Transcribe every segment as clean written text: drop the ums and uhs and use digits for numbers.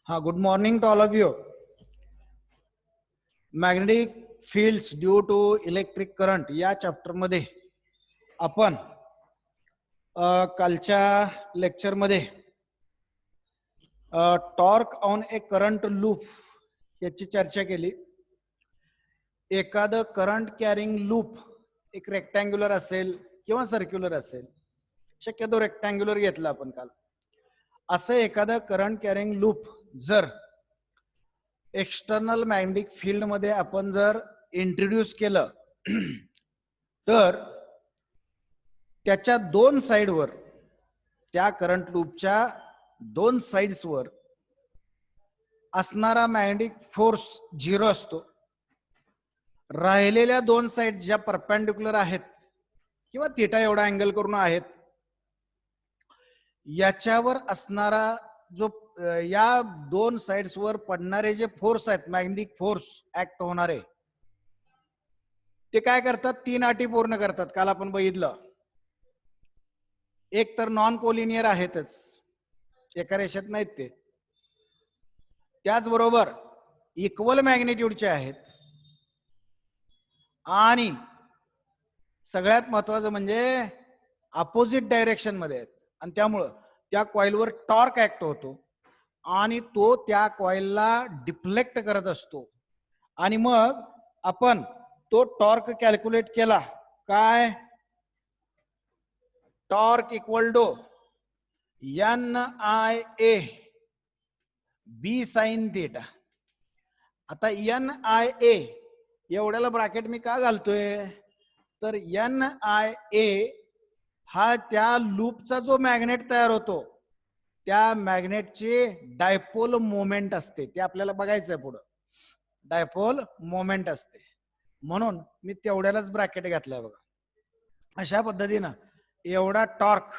हाँ, good morning to all of you. Magnetic fields due to electric current या chapter मध्ये आपण कालच्या लेक्चरमध्ये torque on a current loop याची चर्चा केली. एखादं करंट कॅरिंग लूप एक रेक्टँग्युलर असेल किंवा सर्क्युलर असेल, शक्यतो रेक्टँग्युलर घेतला आपण काल. असं एखादं करंट कॅरिंग लूप जर एक्सटर्नल मॅग्नेटिक फील्ड मध्ये आपण जर इंट्रोड्यूस केलं तर त्याच्या दोन साइडवर, त्या करंट लूपच्या दोन साइड्सवर असणारा मॅग्नेटिक फोर्स 0 असतो. राहिलेल्या दोन साइड ज्या परपेंडिक्युलर आहेत किंवा थिटा एवढा अँगल करून आहेत, याच्यावर असणारा जो या दोन साइड्सवर पडणारे जे फोर्स आहेत, मॅग्नेटिक फोर्स ऍक्ट होणारे, ते काय करतात, तीन अटी पूर्ण करतात. काल आपण बघितलं. एक तर नॉन कोलिनियर आहेतच, एका रेषेत नाहीत ते. त्याचबरोबर इक्वल मॅग्नेट्यूडचे आहेत आणि सगळ्यात महत्वाचं म्हणजे अपोजिट डायरेक्शन मध्ये आहेत. आणि त्यामुळं त्या कॉइलवर टॉर्क ऍक्ट होतो आणि तो त्या कॉइलला डिफ्लेक्ट करत असतो. आणि मग आपण तो टॉर्क कॅल्क्युलेट केला. काय? Torque equal to NIA B sine theta. आता NIA एवढ्याला ब्रॅकेट मी का घालतोय, तर NIA हा त्या लूपचा जो मॅग्नेट तयार होतो, त्या मॅग्नेटचे डायपोल मोमेंट असते. ते आपल्याला बघायचं आहे पुढं. डायपोल मोमेंट असते, म्हणून मी तेवढ्यालाच ब्रॅकेट घातलंय बघा. अशा पद्धतीनं एवढा टॉर्क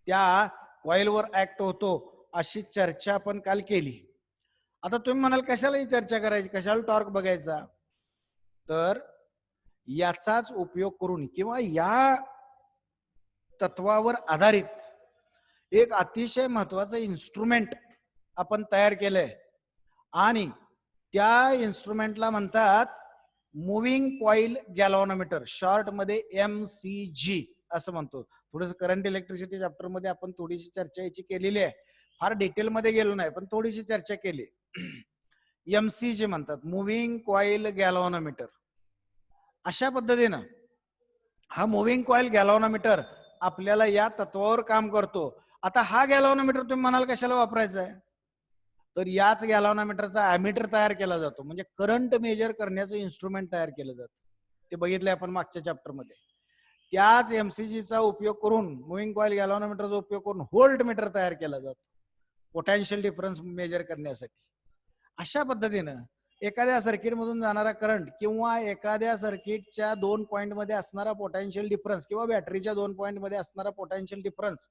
त्या कॉइलवर ऍक्ट होतो, अशी चर्चा आपण काल केली. आता तुम्ही म्हणाल कशाला ही चर्चा करायची, कशाला टॉर्क बघायचा, तर याचाच उपयोग करून किंवा या तत्वावर आधारित एक अतिशय महत्वाचं इन्स्ट्रुमेंट आपण तयार केलंय आणि त्या इन्स्ट्रुमेंटला म्हणतात मुव्हिंग कॉइल गॅल्व्हनोमीटर, शॉर्ट मध्ये MCG असं म्हणतो. थोडंसं करंट इलेक्ट्रिसिटी चॅप्टर मध्ये आपण थोडीशी चर्चा याची केलेली आहे, फार डिटेल मध्ये गेलो नाही, पण थोडीशी चर्चा केली. MCG म्हणतात, मुव्हिंग कॉइल गॅल्व्हनोमीटर. अशा पद्धतीनं हा मुव्हिंग कॉइल गॅल्व्हनोमीटर आपल्याला या तत्वावर काम करतो. आता हा गॅल्व्हनोमीटर तुम्ही म्हणाल कशाला वापरायचा आहे, तर याच गॅल्व्हनोमीटरचा ॲमीटर तयार केला जातो, म्हणजे करंट मेजर करण्याचं इन्स्ट्रुमेंट तयार केलं जातं. ते बघितले आपण मागच्या चॅप्टर मध्ये. त्याच MCGचा उपयोग करून, मुव्हिंग कॉइल गॅल्व्हनोमीटरचा उपयोग करून व्होल्ट मीटर तयार केला जातो, पोटेन्शियल डिफरन्स मेजर करण्यासाठी. अशा पद्धतीनं एखाद्या सर्किट मधून जाणारा करंट किंवा एखाद्या सर्किटच्या 2 पॉइंट मध्ये असणारा पोटेन्शियल डिफरन्स किंवा बॅटरीच्या 2 पॉइंट मध्ये असणारा पोटेन्शियल डिफरन्स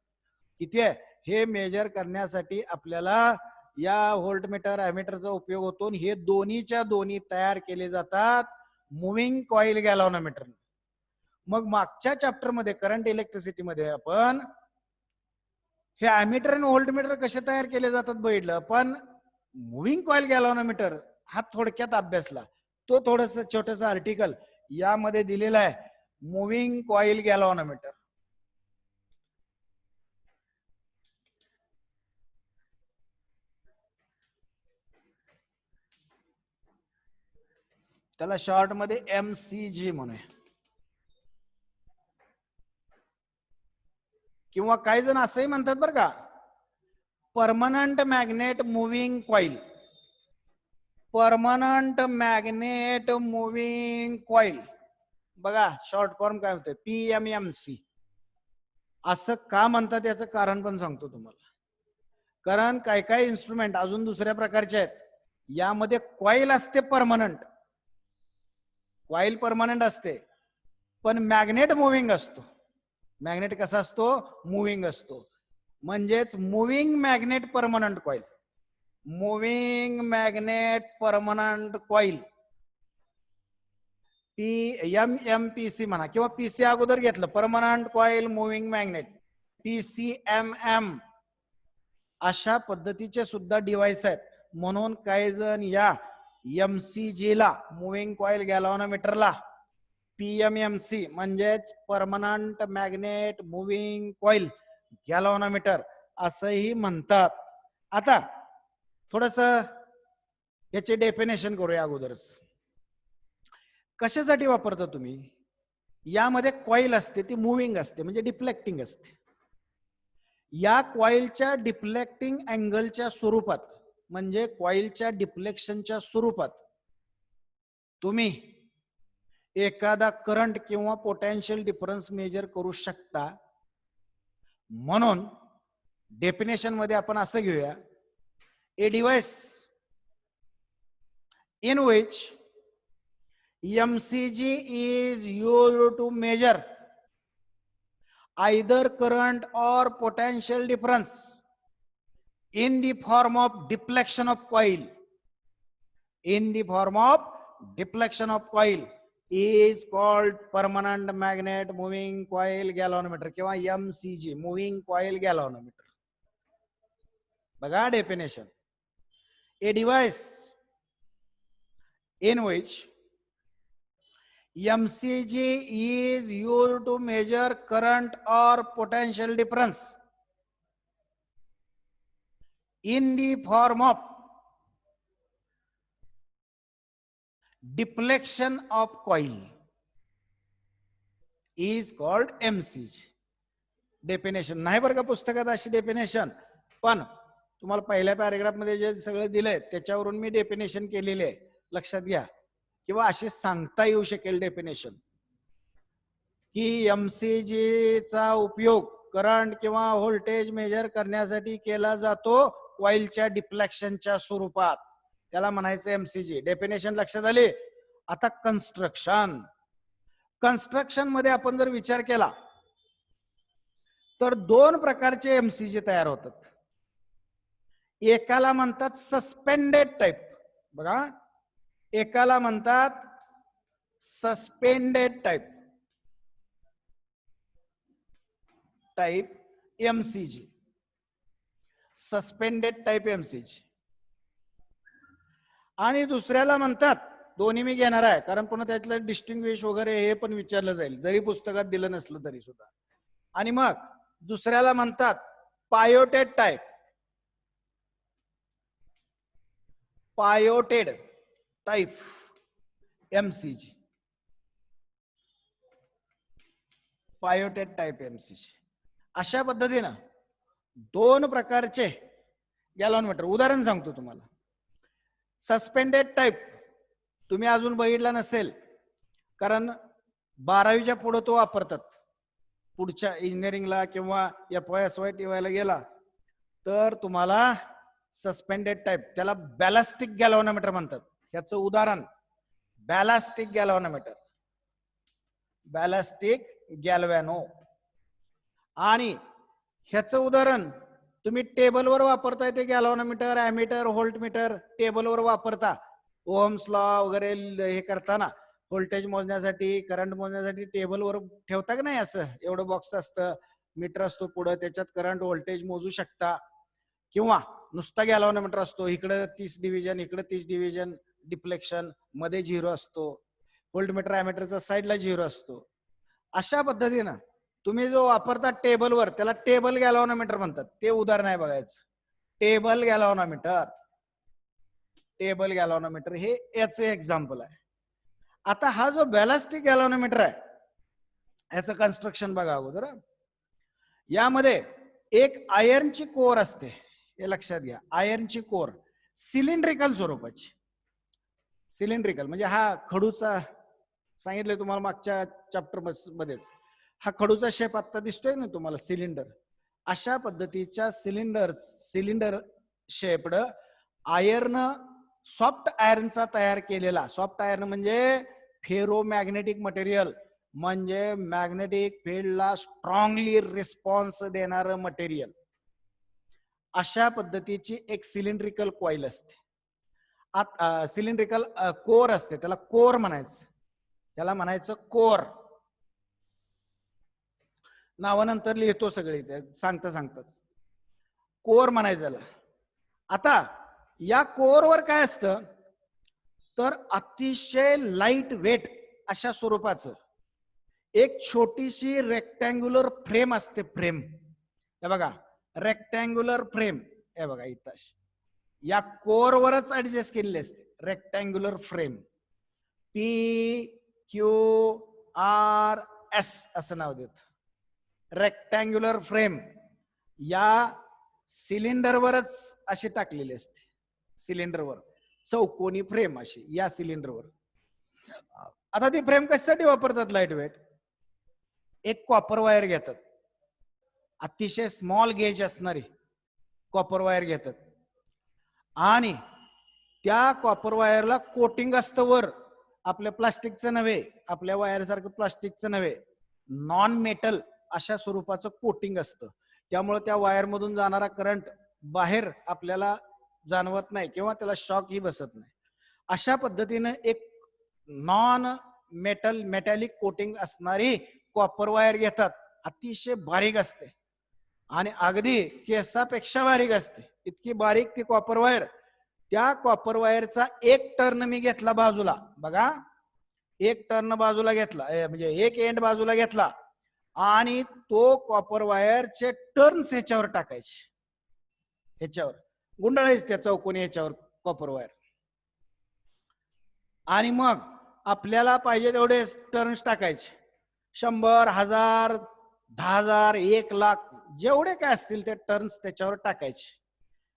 किती आहे हे मेजर करण्यासाठी आपल्याला या व्होल्टमीटर ॲमीटरचा उपयोग होतो. हे दोन्हीच्या दोन्ही तयार केले जातात मुव्हिंग कॉइल गॅल्व्हनोमीटर. मग मागच्या चॅप्टर मध्ये करंट इलेक्ट्रिसिटी मध्ये आपण हे ॲमीटर आणि व्होल्टमीटर कसे तयार केले जातात बघितलं, पण मुव्हिंग कॉइल गॅल्व्हनोमीटर हा थोडक्यात अभ्यासला. तो थोडस छोटस आर्टिकल यामध्ये दिलेला आहे, मुव्हिंग कॉइल गॅल्व्हनोमीटर. त्याला शॉर्ट मध्ये MCG म्हणूया. किंवा काही जण असंही म्हणतात बरं का, permanent magnet moving coil. Permanent magnet moving coil, बघा शॉर्ट फॉर्म काय होतं, PMMC. असं का म्हणतात याचं कारण पण सांगतो तुम्हाला. कारण काय काय इन्स्ट्रुमेंट अजून दुसऱ्या प्रकारचे आहेत, यामध्ये कॉइल असते परमनंट, कॉइल परमनंट असते, पण मॅग्नेट मुव्हिंग असतो. मॅग्नेट कसा असतो, मुव्हिंग असतो. म्हणजेच moving magnet permanent coil, moving magnet permanent coil, PMMPC म्हणा किंवा PC अगोदर घेतलं, permanent coil moving magnet, PCMM. अशा पद्धतीचे सुद्धा डिव्हाइस आहेत. म्हणून काही जण या MCG ला, मुव्हिंग कॉइल गॅल्व्हनोमीटरला, PMMC म्हणजेच permanent magnet moving coil galvanometer असंही म्हणतात. आता थोडस याचे डेफिनेशन करूया अगोदरच. कशासाठी वापरता तुम्ही? यामध्ये कॉइल असते, ती मुव्हिंग असते म्हणजे डिफ्लेक्टिंग असते. या कॉइलच्या डिफ्लेक्टिंग अँगलच्या स्वरूपात म्हणजे कॉइलच्या डिफ्लेक्शनच्या स्वरूपात तुम्ही एखादा करंट किंवा पोटेन्शियल डिफरन्स मेजर करू शकता. म्हणून डेफिनेशन मध्ये आपण असं घेऊया, a device in which MCG is used to measure either current or potential difference in the form of deflection of coil. In the form of deflection of coil is called permanent magnet moving coil galvanometer किंवा MCG, moving coil galvanometer. बघा definition. A device in which MCG is used to measure current or potential difference in the form of deflection of coil is called MCG. Definition नाही बरं का पुस्तकात अशी definition, पण तुम्हाला पहिल्या पॅरेग्राफ मध्ये जे सगळं दिलंय त्याच्यावरून मी डेफिनेशन केलेले आहे, लक्षात घ्या. किंवा अशी सांगता येऊ शकेल डेफिनेशन की MCG चा उपयोग करंट किंवा व्होल्टेज मेजर करण्यासाठी केला जातो कॉइलच्या डिफ्लेक्शनच्या स्वरूपात, त्याला म्हणायचं MCG. डेफिनेशन लक्षात आली. आता कन्स्ट्रक्शन. कन्स्ट्रक्शन मध्ये आपण जर विचार केला तर दोन प्रकारचे MCG तयार होतात. एकाला म्हणतात सस्पेंडेड टाईप, बघा, एकाला म्हणतात suspended type MCG, suspended type MCG. आणि दुसऱ्याला म्हणतात, दोन्ही मी घेणार आहे कारण पुन्हा त्यातलं डिस्टिंग्विश वगैरे हे पण विचारलं जाईल जरी पुस्तकात दिलं नसलं तरी सुद्धा. आणि मग दुसऱ्याला म्हणतात pivoted type. Pivoted type MCG, pivoted type MCG. अशा पद्धतीनं दोन प्रकारचे गॅल्व्हनोमीटर. उदाहरण सांगतो तुम्हाला. सस्पेंडेड टाईप तुम्ही अजून बघितला नसेल कारण 12वीच्या पुढे तो वापरतात. पुढच्या इंजिनिअरिंगला किंवा FY SY TY ला गेला तर तुम्हाला सस्पेंडेड टाईप, त्याला बॅलास्टिक गॅल्व्हनोमीटर म्हणतात. याचं उदाहरण बॅलास्टिक गॅल्व्हनोमीटर, बॅलास्टिक गॅल्व्हॅनो. आणि ह्याचं उदाहरण तुम्ही टेबलवर वापरताय ते गॅल्व्हनोमीटर, ॲमीटर, व्होल्टमीटर टेबलवर वापरता. ओहम्स लॉ वगैरे हे करताना व्होल्टेज मोजण्यासाठी, करंट मोजण्यासाठी टेबलवर ठेवता का नाही, असं एवढं बॉक्स असतं, मीटर असतो पुढं, त्याच्यात करंट व्होल्टेज मोजू शकता. किंवा नुसता गॅल्व्हनोमीटर असतो, इकडं 30 डिव्हिजन, इकडं 30 डिव्हिजन, डिफ्लेक्शन, मध्ये 0 असतो. व्होल्टमीटर ॲमीटरचा साईडला 0 असतो. अशा पद्धतीनं तुम्ही जो वापरता टेबलवर त्याला टेबल गॅल्व्हनोमीटर म्हणतात. ते उदाहरण आहे बघायचं. टेबल गॅल्व्हनोमीटर, टेबल गॅल्व्हनोमीटर हे याचं एक्झाम्पल आहे. आता हा जो बॅलास्टिक गॅल्व्हनोमीटर आहे याचं कन्स्ट्रक्शन बघा अगोदर. यामध्ये एक आयर्नची कोर असते, हे लक्षात घ्या. आयर्नची कोर सिलेंड्रिकल स्वरूपाची. सिलेंड्रिकल म्हणजे हा खडूचा, सांगितलं तुम्हाला मागच्या चॅप्टर मध्येच, हा खडूचा शेप आता दिसतोय ना तुम्हाला, सिलेंडर. अशा पद्धतीच्या सिलेंडर शेप्ड आयर्न, सॉफ्ट आयर्नचा तयार केलेला. सॉफ्ट आयर्न म्हणजे फेरोमॅग्नेटिक मटेरियल, म्हणजे मॅग्नेटिक फील्डला स्ट्रॉंगली रिस्पॉन्स देणारं मटेरियल. अशा पद्धतीची एक सिलेंड्रिकल कॉइल असते, सिलेंड्रिकल कोर असते, त्याला कोर म्हणायचं. त्याला म्हणायचं कोर. नावानंतर लिहितो सगळे, सांगता सांगताच कोर म्हणायचं. आता या कोअरवर काय असतं तर अतिशय लाईट वेट अशा स्वरूपाचं एक छोटीशी रेक्टँग्युलर फ्रेम असते. फ्रेम हे बघा, रेक्टँग्युलर फ्रेम हे बघा इथं या कोअरवरच ऍडजस्ट केलेली असते. रेक्टँग्युलर फ्रेम PQRS असं नाव देत. रेक्टँग्युलर फ्रेम या सिलेंडरवरच अशी टाकलेली असते. सिलेंडरवर चौकोनी फ्रेम अशी या सिलेंडरवर. आता ती फ्रेम कशासाठी वापरतात लाईट वेट? एक कॉपर वायर घेतात, अतिशय स्मॉल गेज असणारी कॉपर वायर घेतात आणि त्या कॉपर वायरला कोटिंग असतं वर. आपल्या प्लास्टिकचं नव्हे, आपल्या वायर सारखं प्लास्टिकचं नव्हे, नॉन मेटल अशा स्वरूपाचं कोटिंग असतं. त्यामुळे त्या वायर मधून जाणारा करंट बाहेर आपल्याला जाणवत नाही किंवा त्याला शॉक ही बसत नाही. अशा पद्धतीने एक नॉन मेटॅलिक कोटिंग असणारी कॉपर वायर घेतात. अतिशय बारीक असते आणि अगदी केसापेक्षा बारीक असते. इतकी बारीक ती कॉपर वायर. त्या कॉपर वायरचा एक टर्न मी घेतला बाजूला, बघा एक टर्न बाजूला घेतला, म्हणजे एक एंड बाजूला घेतला आणि तो कॉपर वायरचे टर्न्स ह्याच्यावर टाकायचे, ह्याच्यावर गुंडाळायचे त्या चौकोनी ह्याच्यावर कॉपर वायर. आणि मग आपल्याला पाहिजे तेवढे टर्न्स टाकायचे. 100, 1000, 10,000, 1,00,000 जेवढे काय असतील ते टर्न्स त्याच्यावर टाकायचे.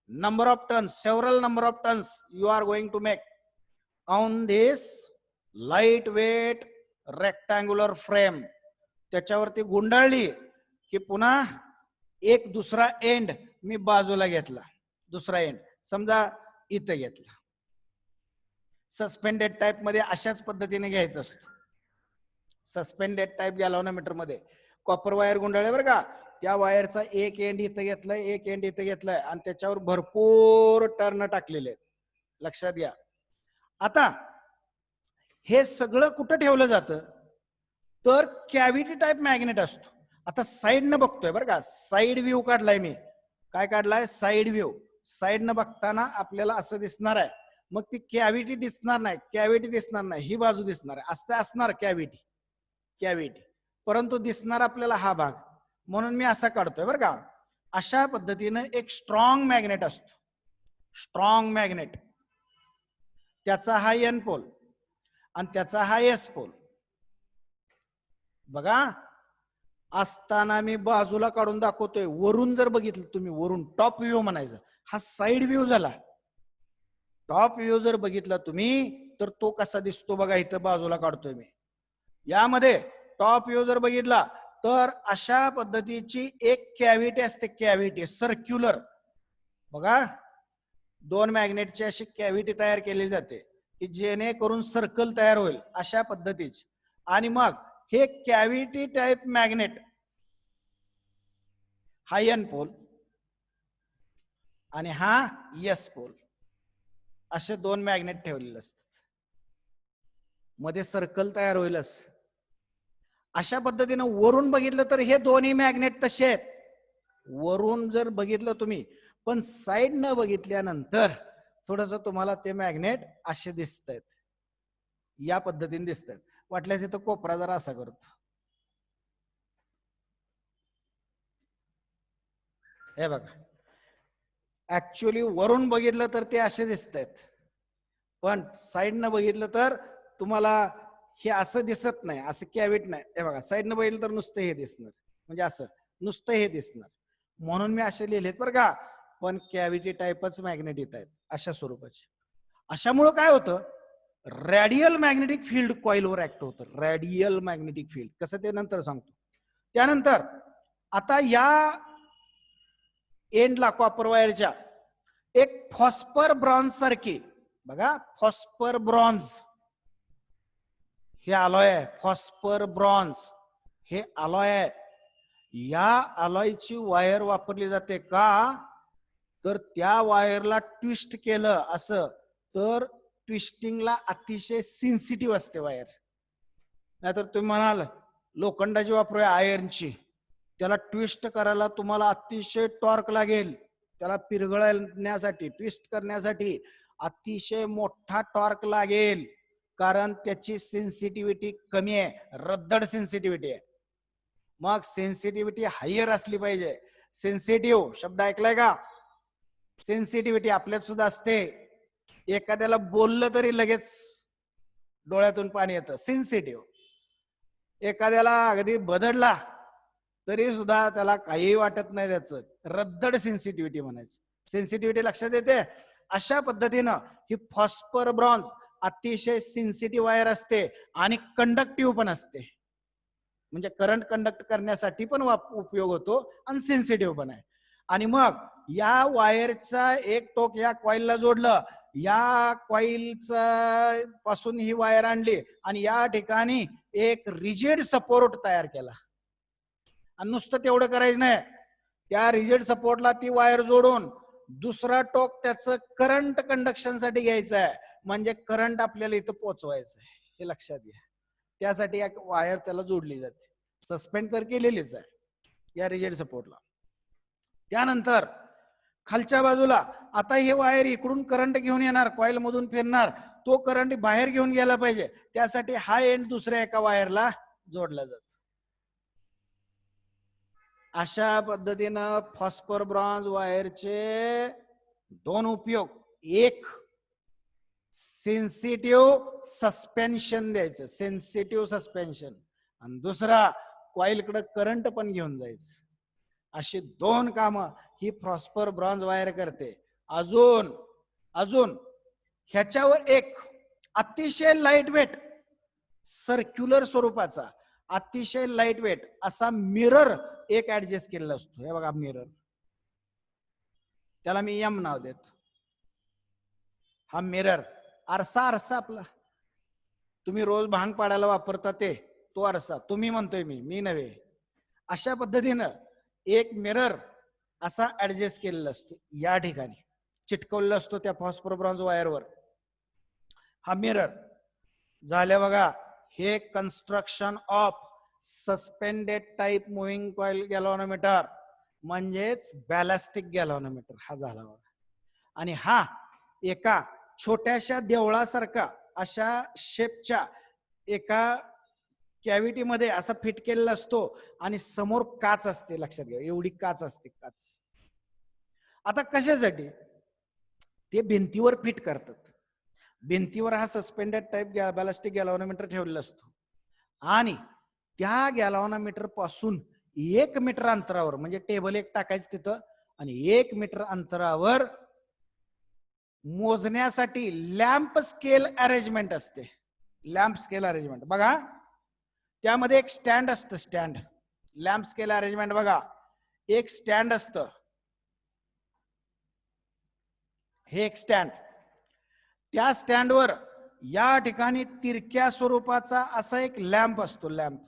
number of turns, several number of turns you are going to make on this lightweight rectangular frame. त्याच्यावरती गुंडाळली की पुन्हा एक दुसरा एंड मी बाजूला घेतला, दुसरा एंड समजा इथं घेतला. सस्पेंडेड टाईप मध्ये अशाच पद्धतीने घ्यायचं असतं. सस्पेंडेड टाईप गॅल्व्हनोमीटर मध्ये कॉपर वायर गुंडाळले बरं का, त्या वायरचा एक एंड इथं घेतलाय, एक एंड इथं घेतलाय आणि त्याच्यावर भरपूर टर्न टाकलेले आहेत. लक्षात घ्या. आता हे सगळं कुठं ठेवलं जातं तर कॅव्हिटी टाईप मॅग्नेट असतो. आता साईडनं बघतोय बरं का, साईड व्ह्यू काढलाय मी. काय काढलाय? Side view. साईडनं बघताना आपल्याला असं दिसणार आहे. मग ती कॅव्हिटी दिसणार नाही, कॅव्हिटी दिसणार नाही, ही बाजू दिसणार आहे. असं असणार कॅव्हिटी, कॅव्हिटी, परंतु दिसणार आपल्याला हा भाग. म्हणून मी असा काढतोय बरं का. अशा पद्धतीनं एक स्ट्रॉंग मॅग्नेट असतो. स्ट्रॉंग मॅग्नेट, त्याचा हा एन पोल आणि त्याचा हा एस पोल. बघा असताना मी बाजूला काढून दाखवतोय. वरून जर बघितलं तुम्ही, वरून टॉप व्ह्यू म्हणायचं, हा साईड व्ह्यू झाला. टॉप व्ह्यू जर बघितला तुम्ही तर तो कसा दिसतो बघा. इथं बाजूला काढतोय मी. यामध्ये टॉप व्ह्यू जर बघितला तर अशा पद्धतीची एक कॅव्हिटी असते, कॅव्हिटी सर्क्युलर. बघा दोन मॅग्नेटची अशी कॅव्हिटी तयार केली जाते की जेणेकरून सर्कल तयार होईल अशा पद्धतीची. आणि मग हे कॅव्हिटी टाईप मॅग्नेट, हा एन पोल आणि हा एस पोल, असे दोन मॅग्नेट ठेवलेले असतात. मध्ये सर्कल तयार होईलच. अशा पद्धतीनं वरून बघितलं तर हे दोन्ही मॅग्नेट तसे आहेत. वरून जर बघितलं तुम्ही, पण साईड न बघितल्यानंतर थोडस तुम्हाला ते मॅग्नेट असे दिसत आहेत, या पद्धतीने दिसत आहेत. वाटल्यास इथं कोपरा जरा असा करतो. हे बघा, ऍक्च्युअली वरून बघितलं तर ते असे दिसत आहेत, पण साईडनं बघितलं तर तुम्हाला हे असं दिसत नाही, असं कॅव्हिटी नाही. हे बघा साईडनं बघितलं तर नुसतं हे दिसणार, म्हणजे असं नुसतं हे दिसणार. म्हणून मी असे लिहिलेत बरं का. पण कॅव्हिटी टाईपच मॅग्नेट येत आहेत अशा स्वरूपाचे. अशामुळं काय होतं, रॅडियल मॅग्नेटिक फील्ड कॉइलवर ऍक्ट होतं. रॅडियल मॅग्नेटिक फील्ड कसं ते नंतर सांगतो. त्यानंतर आता या एंडला कॉपर वायरच्या एक फॉस्फर ब्रॉन्झ सारखी, बघा फॉस्फर ब्रॉन्झ हे अलॉय आहे. फॉस्फर ब्रॉन्झ हे अलॉय आहे. या अलॉयची वायर वापरली जाते का तर त्या वायरला ट्विस्ट केलं असं तर ट्विस्टिंगला अतिशय सेन्सिटिव्ह असते वायर. नाहीतर तुम्ही म्हणाल लोखंडाची वापरूया आयर्नची, त्याला ट्विस्ट करायला तुम्हाला अतिशय टॉर्क लागेल, त्याला पिरघळण्यासाठी, ट्विस्ट करण्यासाठी अतिशय मोठा टॉर्क लागेल, कारण त्याची सेन्सिटिव्हिटी कमी आहे, रद्दड सेन्सिटिव्हिटी आहे. मग सेन्सिटिव्हिटी हायर असली पाहिजे. सेन्सिटिव्ह शब्द ऐकलाय का? सेन्सिटिव्हिटी आपल्यात सुद्धा असते. एखाद्याला बोललं तरी लगेच डोळ्यातून पाणी येतं, सेन्सिटिव्ह. एखाद्याला अगदी बदडला तरी सुद्धा त्याला काही वाटत नाही, त्याचं रद्दड सेन्सिटिव्हिटी म्हणायचं. सेन्सिटिव्हिटी लक्षात येते. अशा पद्धतीनं ही फॉस्फर ब्रॉन्झ अतिशय सेन्सिटिव्ह वायर असते आणि कंडक्टिव्ह पण असते. म्हणजे करंट कंडक्ट करण्यासाठी पण उपयोग होतो आणि सेन्सिटिव्ह पण आहे. आणि मग या वायरचा एक टोक या कॉइलला जोडलं, या कॉइलचा पासून ही वायर आणली आणि या ठिकाणी एक रिजिड सपोर्ट तयार केला. आणि नुसतं तेवढं करायचं नाही, त्या रिजिड सपोर्टला ती वायर जोडून दुसरा टोक त्याचं करंट कंडक्शनसाठी घ्यायचं आहे. म्हणजे करंट आपल्याला इथं पोहोचवायचं आहे, हे लक्षात घ्या. त्यासाठी एक वायर त्याला जोडली जाते, सस्पेंड तर केलेलीच आहे या रिजिड सपोर्टला. त्यानंतर खालच्या बाजूला आता हे वायर इकडून करंट घेऊन येणार, कॉइल मधून फिरणार, तो करंट बाहेर घेऊन गेला पाहिजे, त्यासाठी हा एंड दुसऱ्या एका वायरला जोडला जातो. अशा पद्धतीनं फॉस्फर ब्रॉन्झ वायरचे दोन उपयोग. एक, सेन्सिटिव्ह सस्पेन्शन द्यायचं, सेन्सिटिव्ह सस्पेन्शन, आणि दुसरा कॉइलकडे करंट पण घेऊन जायचं. अशी दोन कामं ही फॉस्फर ब्रॉन्झ वायर करते. अजून अजून ह्याच्यावर एक अतिशय लाईट वेट, सर्क्युलर स्वरूपाचा अतिशय लाईट वेट असा मिरर एक ऍडजस्ट केलेला असतो. हे बघा मिरर, त्याला मी एम नाव देतो. हा मिरर, आरसा, आरसा आपला तुम्ही रोज भांग पाडायला वापरता तो आरसा, तुम्ही म्हणतोय मी नव्हे. अशा पद्धतीनं एक मिरर असा ऍडजस्ट केलेला असतो, या ठिकाणी चिटकवलेला असतो त्या फॉस्फर ब्रॉन्झ वायरवर. हा मिरर झाल्या बघा. हे construction of suspended type moving coil galvanometer म्हणजेच बॅलास्टिक गॅल्व्हनोमीटर हा झाला बघा. आणि हा एका छोट्याशा देवळासारखा अशा शेपच्या एका कॅव्हिटी मध्ये असा फिट केलेला असतो आणि समोर काच असते, लक्षात घ्या एवढी काच असते, काच. आता कशासाठी? ते भिंतीवर फिट करतात. भिंतीवर हा सस्पेंडेड टाइप बॅलास्टिक गॅल्व्हनोमीटर ठेवलेला असतो आणि त्या गॅल्व्हनोमीटर पासून 1 मीटर अंतरावर, म्हणजे टेबल एक टाकायचं तिथं आणि 1 मीटर अंतरावर मोजण्यासाठी लॅम्प स्केल अरेंजमेंट असते. लॅम्प स्केल अरेंजमेंट बघा, त्यामध्ये एक स्टँड असतं, स्टँड. लॅम्प स्केल अरेंजमेंट बघा, एक स्टँड असतं, हे एक स्टँड. त्या स्टँडवर या ठिकाणी तिरक्या स्वरूपाचा असा एक लॅम्प असतो, लॅम्प.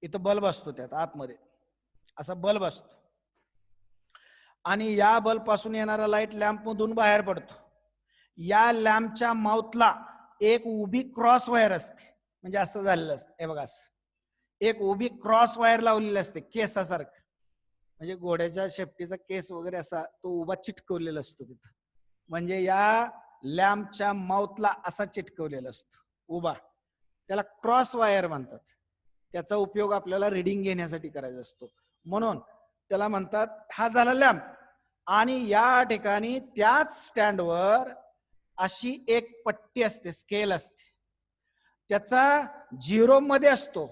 इथं बल्ब असतो, त्यात आतमध्ये असा बल्ब असतो आणि या बल्ब पासून येणारा लाईट लॅम्प मधून बाहेर पडतो. या लॅम्पच्या माउथला एक उभी क्रॉस वायर असते, म्हणजे असं झालेलं असतं, हे बघा असं एक उभी क्रॉस वायर लावलेली असते केसासारखं, म्हणजे घोड्याच्या शेपटीचा केस वगैरे असा तो उभा चिटकवलेला असतो तिथं. म्हणजे या लॅम्पच्या माउथला असा चिटकवलेला असतो उभा, त्याला क्रॉस वायर म्हणतात. त्याचा उपयोग आपल्याला रिडिंग घेण्यासाठी करायचा असतो, म्हणून त्याला म्हणतात. हा झाला लॅम्प. आणि या ठिकाणी त्याच स्टँडवर अशी एक पट्टी असते, स्केल असते, त्याचा 0 मध्ये असतो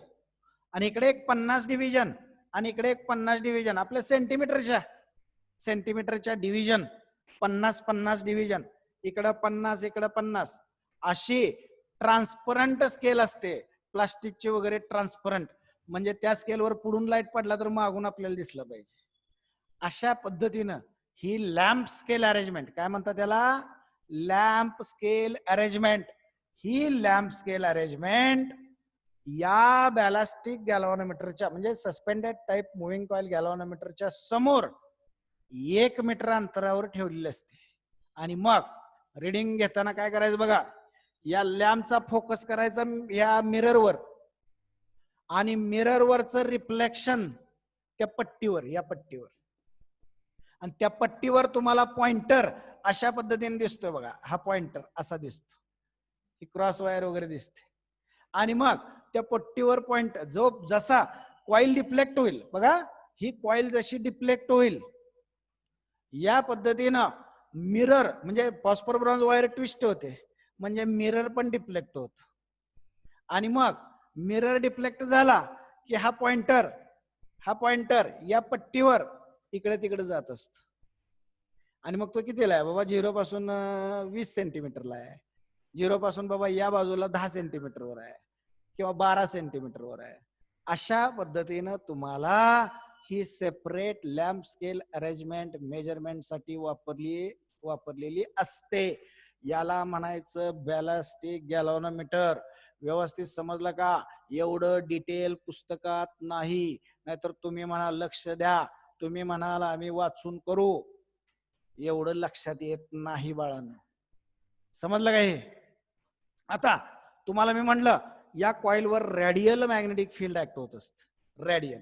आणि इकडे एक 50 डिव्हिजन आणि इकडे एक 50 डिव्हिजन. आपल्या सेंटीमीटरच्या डिव्हिजन 50-50 डिव्हिजन, इकडं 50 इकडं 50, अशी ट्रान्सपरंट स्केल असते, प्लास्टिकची वगैरे ट्रान्सपरंट, म्हणजे त्या स्केलवर पुढून लाईट पडला तर मागून आपल्याला दिसलं पाहिजे. अशा पद्धतीनं ही लॅम्प स्केल अरेंजमेंट, काय म्हणतात त्याला, लॅम्प स्केल अरेंजमेंट. ही लॅम्प स्केल अरेंजमेंट या बॅलास्टिक गॅल्व्हनोमीटरच्या, म्हणजे सस्पेंडेड टाइप मुव्हिंग कॉइल गॅल्व्हनोमीटरच्या समोर 1 मीटर अंतरावर ठेवलेली असते. आणि मग रिडिंग घेताना काय करायचं बघा, या लॅम्पचा फोकस करायचा या मिररवर आणि मिररवरचं रिफ्लेक्शन त्या पट्टीवर, या पट्टीवर, आणि त्या पट्टीवर तुम्हाला पॉइंटर अशा पद्धतीने दिसतोय बघा. हा पॉइंटर असा दिसतो, ही क्रॉस वायर वगैरे दिसते. आणि मग त्या पट्टीवर पॉइंट जो जसा कॉईल डिफ्लेक्ट होईल बघा, ही कॉईल जशी डिफ्लेक्ट होईल या पद्धतीनं मिरर म्हणजे फॉस्फर ब्रॉन्झ वायर ट्विस्ट होते, म्हणजे मिरर पण डिफ्लेक्ट होत. आणि मग मिरर डिफ्लेक्ट झाला की हा पॉइंटर या पट्टीवर इकडे तिकडे जात असतो. आणि मग तो कितीला आहे बाबा, 0 पासून 20 सेंटीमीटरला आहे, 0 पासून बाबा या बाजूला 10 सेंटीमीटरवर आहे, किंवा 12 सेंटीमीटरवर आहे. अशा पद्धतीनं तुम्हाला ही separate lamp scale arrangement measurement साठी वापरलेली असते. याला म्हणायचं बॅलिस्टिक गॅल्व्हनोमीटर. व्यवस्थित समजलं का? एवढं डिटेल पुस्तकात नाही, नाहीतर तुम्ही म्हणाल लक्ष द्या, तुम्ही म्हणाल आम्ही वाचून करू, एवढं लक्षात येत नाही बाळांनो. समजलं का हे? आता तुम्हाला मी म्हणलं या कॉइलवर रेडियल मॅग्नेटिक फील्ड ऍक्ट होत असत, रेडियल.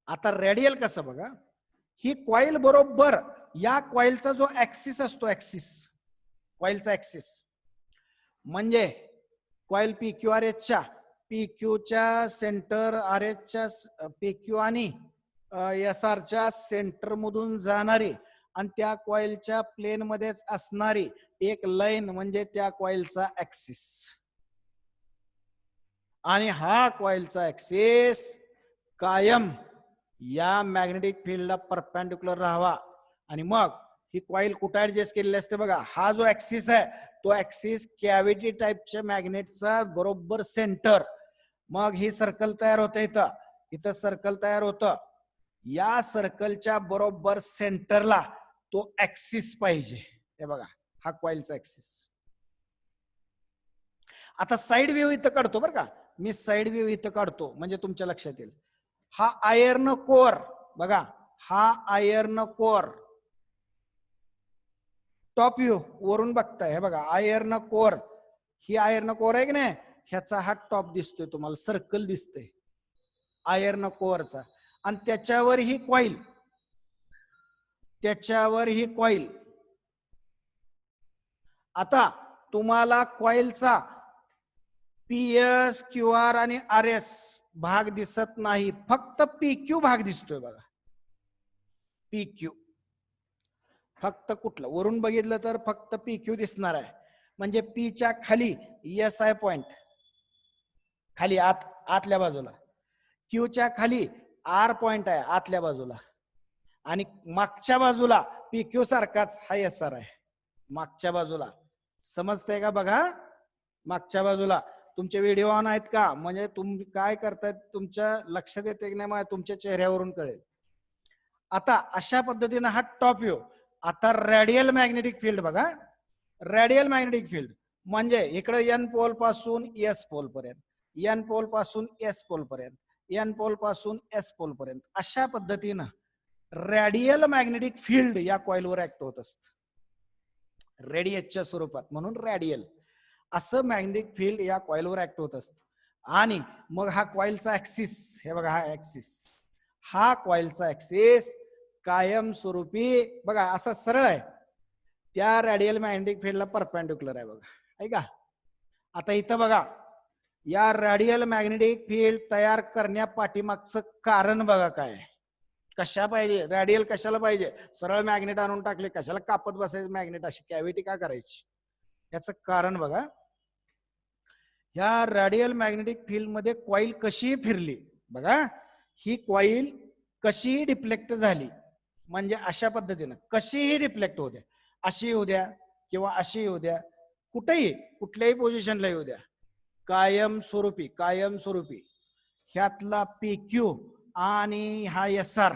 आता रेडियल कसं बघा, ही कॉइल बरोबर या कॉइलचा जो ऍक्सिस असतो, कॉइलचा ऍक्सिस म्हणजे कॉइल PQ RHच्या, PQच्या सेंटर RHच्या PQ आणि SRच्या सेंटर मधून जाणारी आणि त्या कॉइलच्या प्लेन मध्येच असणारी एक लाईन म्हणजे त्या कॉइलचा ऍक्सिस. आणि हा कॉइलचा ऍक्सिस कायम या मॅग्नेटिक फील्डला परपेंडिक्युलर राहावा. आणि मग ही कॉइल कुठे ऍडजस्ट केलेली असते बघा, हा जो ऍक्सिस आहे तो ऍक्सिस कॅव्हिटी टाइपच्या मॅग्नेटचा बरोबर सेंटर. मग ही सर्कल तयार होते, इथं सर्कल तयार होतं, या सर्कलच्या बरोबर सेंटरला तो ऍक्सिस पाहिजे. हे बघा हा कॉइलचा ऍक्सिस. आता साइड व्ह्यू इथं काढतो बरं का, मी साइड व्ह्यू इथं काढतो म्हणजे तुमच्या लक्षात येईल. हा आयर्न कोर बघा, हा आयर्न कोर टॉप व्ह्यू वरून बघताय, हे बघा आयर्न कोर, ही आयर्न कोर आहे की नाही, ह्याचा हा टॉप दिसतोय तुम्हाला, सर्कल दिसतंय आयर्न कोरचा. आणि त्याच्यावर ही कॉइल, आता तुम्हाला कॉइलचा PS, QR आणि RS भाग दिसत नाही, फक्त PQ भाग दिसतोय बघा. PQ फक्त कुठलं वरून बघितलं तर फक्त PQ दिसणार आहे, म्हणजे Pच्या खाली SI पॉइंट खाली आतल्या बाजूला, Qच्या खाली R पॉइंट आहे आतल्या बाजूला, आणि मागच्या बाजूला PQ सारखाच हा SR आहे मागच्या बाजूला. समजतंय का? बघा मागच्या बाजूला. तुमचे व्हिडिओ ऑन आहेत का? म्हणजे तुम्ही काय करतायत तुमच्या लक्षात येते की नाही मला तुमच्या चेहऱ्यावरून कळेल. आता अशा पद्धतीने हा टॉप व्ह्यू. आता रेडियल मॅग्नेटिक फील्ड बघा, रेडियल मॅग्नेटिक फील्ड म्हणजे इकडे N पोल पासून S पोल पर्यंत, N पोल पासून S पोल पर्यंत, N पोल पासून S पोल पर्यंत, अशा पद्धतीनं रेडियल मॅग्नेटिक फील्ड या कॉइलवर ऍक्ट होत असत, रेडियसच्या स्वरूपात, म्हणून रेडियल असं मॅग्नेटिक फील्ड या कॉइलवर ऍक्ट होत असत. आणि मग हा कॉइलचा ऍक्सिस, हे बघा हा ऍक्सिस, हा कॉइलचा ऍक्सिस कायमस्वरूपी बघा असा सरळ आहे, त्या रेडियल मॅग्नेटिक फील्डला परपेंडिक्युलर आहे बघा, आहे का? आता इथं बघा, या रेडियल मॅग्नेटिक फील्ड तयार करण्या पाठीमागचं कारण बघा काय, कशा पाहिजे रेडियल, कशाला पाहिजे? सरळ मॅग्नेट आणून टाकले, कशाला कापत बसायचं मॅग्नेट, अशी कॅव्हिटी का करायची? याचं कारण बघा, या रेडियल मॅग्नेटिक फील्ड मध्ये कॉइल कशी फिरली बघा, ही कॉइल कशीही डिफ्लेक्ट झाली, म्हणजे अशा पद्धतीनं कशीही डिफ्लेक्ट होऊ द्या, अशी येऊ द्या किंवा अशी येऊ द्या, कुठेही कुठल्याही पोझिशनला येऊ द्या, कायमस्वरूपी ह्यातला PQ आणि हा SR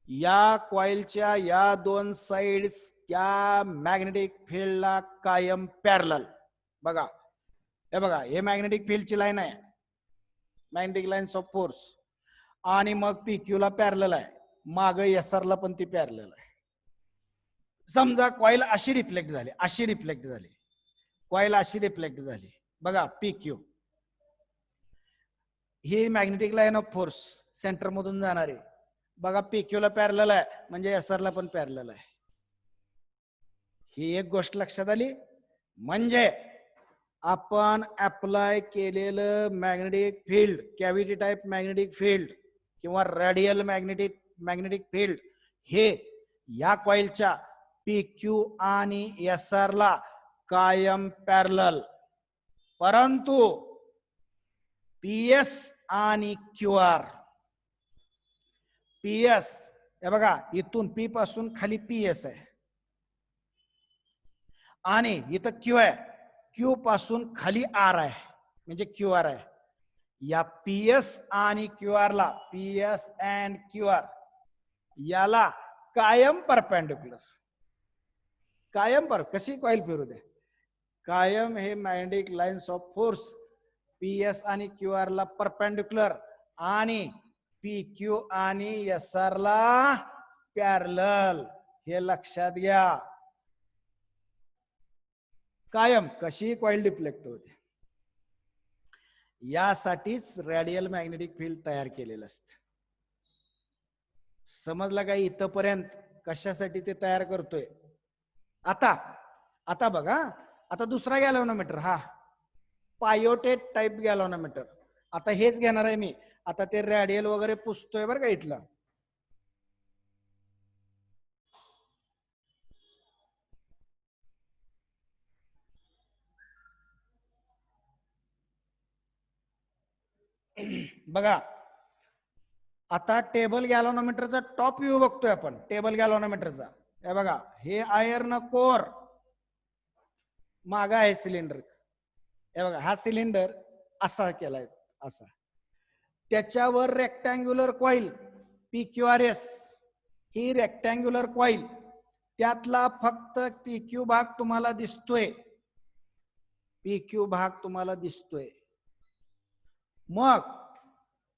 या कॉइलच्या या दोन साइड्स त्या मॅग्नेटिक फील्डला कायम पॅरलल. बघा हे बघा, हे मॅग्नेटिक फील्डची लाईन आहे, मॅग्नेटिक लाईन्स ऑफ फोर्स, आणि मग PQ ला पॅरलल आहे, माग SR ला पण ती पॅरलल आहे. समजा कॉइल अशी डिफ्लेक्ट झाली, कॉइल अशी डिफ्लेक्ट झाली बघा, PQ he magnetic line of force centre मधून जाणारी. बघा पीक्यूला पॅरलल आहे म्हणजे एसआर ला पण पॅरलल आहे. ही एक गोष्ट लक्षात आली. म्हणजे आपण अप्लाय केलेलं magnetic field, cavity type magnetic field किंवा रेडियल मॅग्नेटिक फील्ड हे या कॉइलच्या पीक्यू आणि एसआर ला कायम पॅरलल. परंतु पीएस आणि क्यूआर, पीएस हे बघा इथून पी पासून खाली पीएस आहे आणि इथं क्यू आहे, क्यू पासून खाली आर आहे म्हणजे क्यू आर आहे. या पीएस आणि क्यू आर ला, पीएस अँड क्यू आर याला कायम परपेंडिक्युलर, कायम पर कशी कॉइल फिरू दे कायम हे magnetic lines of force PS आणि क्यू आर ला परपेंडिक्युलर आणि पी क्यू आणि एस आर ला पॅरलल. हे लक्षात घ्या. कायम कशी कॉइल डिफ्लेक्ट होते. यासाठीच रेडियल मॅग्नेटिक फील्ड तयार केलेलं असतं. समजलं का इथपर्यंत कशासाठी ते तयार करतोय. आता बघा, आता दुसरा गॅल्व्हनोमीटर, हा पायोटेट टाइप गॅल्व्हनोमीटर. आता हेच घेणार आहे मी. आता ते रेडियल वगैरे पुसतोय बरं का इथलं. बघा आता टेबल गॅल्व्हनोमीटरचा टॉप व्ह्यू बघतोय आपण. टेबल गॅल्व्हनोमीटरचा हे बघा, हे आयर्न कोर मागा आहे सिलेंडर. हे बघा हा सिलेंडर असा केलाय, असा. त्याच्यावर रेक्टँग्युलर कॉइल PQRS, ही रेक्टँग्युलर कॉइल. त्यातला फक्त PQ भाग तुम्हाला दिसतोय, PQ भाग तुम्हाला दिसतोय. मग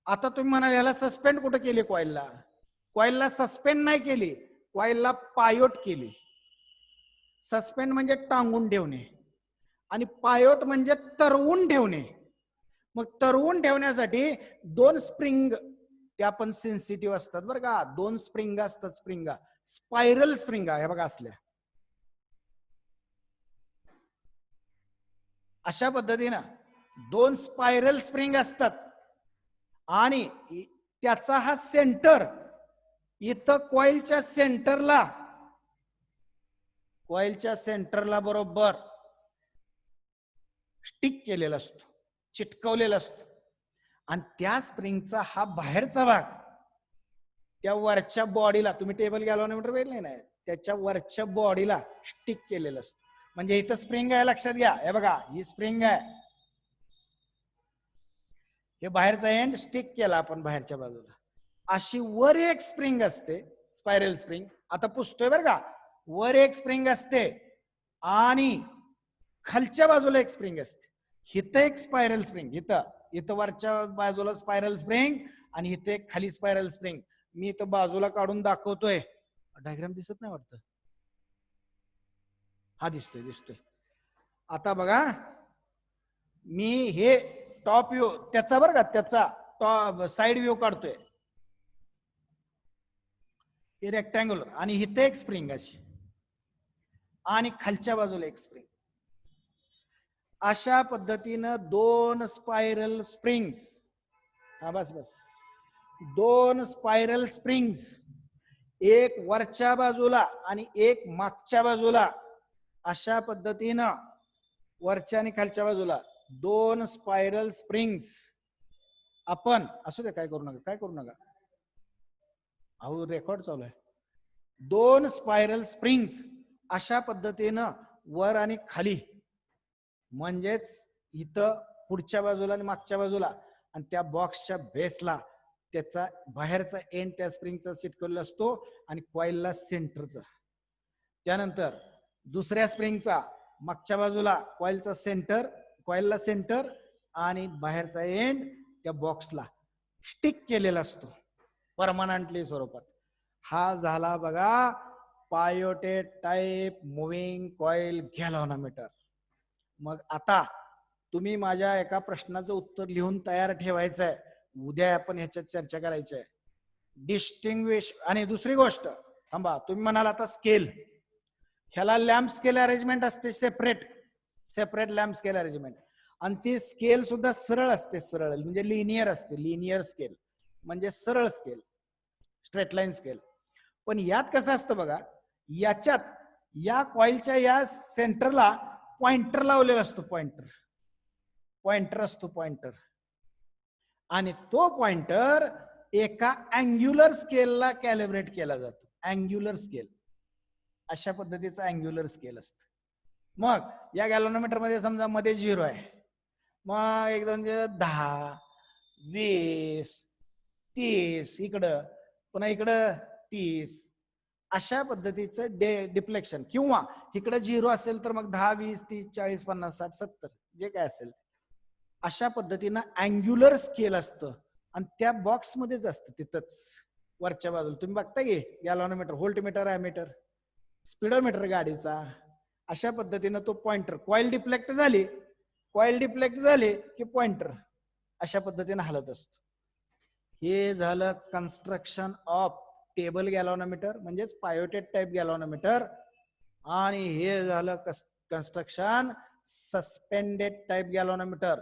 आता तुम्ही म्हणाल याला सस्पेंड कुठे केली कॉइलला? कॉइलला सस्पेंड नाही केली, कॉइलला पायोट केली. सस्पेंड म्हणजे टांगून ठेवणे आणि पायोट म्हणजे तरवून ठेवणे. मग तरवून ठेवण्यासाठी दोन स्प्रिंग, त्या पण सेन्सिटिव्ह असतात बरं का. दोन स्प्रिंग असतात, स्प्रिंगा स्पायरल स्प्रिंग आहे बघा असल्या. अशा पद्धतीनं दोन स्पायरल स्प्रिंग असतात आणि त्याचा हा सेंटर इथं कॉइलच्या सेंटरला बरोबर स्टिक केलेला असतो, चिटकवलेला असतो. आणि त्या स्प्रिंगचा हा बाहेरचा भाग त्या वरच्या बॉडीला, तुम्ही टेबल गॅल्व्हनोमीटर बघितले ना, त्याच्या वरच्या बॉडीला स्टिक केलेलं असतं. म्हणजे इथं स्प्रिंग आहे, लक्षात घ्या. हे बघा ही स्प्रिंग आहे, हे बाहेरचा एंड स्टिक केला आपण बाहेरच्या बाजूला. अशी वर एक स्प्रिंग असते, स्पायरल स्प्रिंग. आता पुसतोय बरं का. वर एक स्प्रिंग असते आणि खालच्या बाजूला एक स्प्रिंग असते. इथं एक स्पायरल स्प्रिंग, इथं वरच्या बाजूला स्पायरल स्प्रिंग आणि इथे एक खाली स्पायरल स्प्रिंग. मी इथं बाजूला काढून दाखवतोय. डायग्राम दिसत नाही वाटतं? हा दिसतोय. आता बघा मी हे टॉप व्ह्यू त्याचा बरं का, त्याचा टॉप साइड व्ह्यू काढतोय. हे रेक्टँग्युलर आणि इथे एक स्प्रिंग अशी आणि खालच्या बाजूला एक स्प्रिंग. अशा पद्धतीनं दोन स्पायरल स्प्रिंग्स, हा बस दोन स्पायरल स्प्रिंग्स, एक वरच्या बाजूला आणि एक मागच्या बाजूला. अशा पद्धतीनं वरच्या आणि खालच्या बाजूला दोन स्पायरल स्प्रिंग्स आपण, असू दे काय करू नका, अहो रेकॉर्ड चालू आहे. दोन स्पायरल स्प्रिंग्स अशा पद्धतीनं वर आणि खाली, म्हणजेच इथं पुढच्या बाजूला आणि मागच्या बाजूला आणि त्या बॉक्सच्या बेसला त्याचा बाहेरचा एंड त्या स्प्रिंगचा चिटकवलेला असतो आणि कॉइलला सेंटरचा. त्यानंतर दुसऱ्या स्प्रिंगचा मागच्या बाजूला कॉइलला सेंटर आणि बाहेरचा एंड त्या बॉक्सला स्टिक केलेला असतो परमनंटली स्वरूपात. हा झाला बघा पायोटेट टाइप मुव्हिंग कॉइल गॅल्व्हनोमीटर. मग आता तुम्ही माझ्या एका प्रश्नाचं उत्तर लिहून तयार ठेवायचं आहे. उद्या आपण ह्याच्यात चर्चा करायची आहे. डिस्टिंग्विश. आणि दुसरी गोष्ट, थांबा, तुम्ही म्हणाल आता स्केल, ह्याला लॅम्प स्केल अरेंजमेंट असते, सेपरेट लॅम्प स्केल अरेंजमेंट. आणि ती स्केल सुद्धा सरळ असते, सरळ म्हणजे लिनियर असते. लिनियर स्केल म्हणजे सरळ स्केल, स्ट्रेट लाईन स्केल. पण यात कसं असतं बघा, याच्यात या कॉइलच्या या सेंटरला पॉइंटर लावलेला असतो, पॉइंटर असतो, पॉइंटर. आणि तो पॉइंटर एका अँग्युलर स्केलला कॅलिब्रेट केला जातो. अँग्युलर स्केल, अशा पद्धतीचं अँग्युलर स्केल असतं. मग या गॅल्व्हनोमीटर मध्ये समजा मध्ये 0 आहे, मग 1 2 10 20 30, इकडं पुन्हा इकडं 30, अशा पद्धतीचं डिफ्लेक्शन. किंवा इकडं 0 असेल तर मग 10 20 30 40 50 60 70 जे काय असेल, अशा पद्धतीनं अँग्युलर स्केल असतं. आणि त्या बॉक्समध्येच असतं, तिथंच वरच्या बाजूला तुम्ही बघता की गॅल्व्हनोमीटर, व्होल्टमीटर, अॅमीटर, स्पीडोमीटर गाडीचा. अशा पद्धतीनं तो पॉइंटर, कॉइल डिफ्लेक्ट झाली की पॉइंटर अशा पद्धतीने हलत असतो. हे झालं कन्स्ट्रक्शन ऑफ टेबल गॅल्व्हनोमीटर, म्हणजेच पायोटेड टाइप गॅल्व्हनोमीटर. आणि हे झालं कन्स्ट्रक्शन सस्पेंडेड टाइप गॅल्व्हनोमीटर.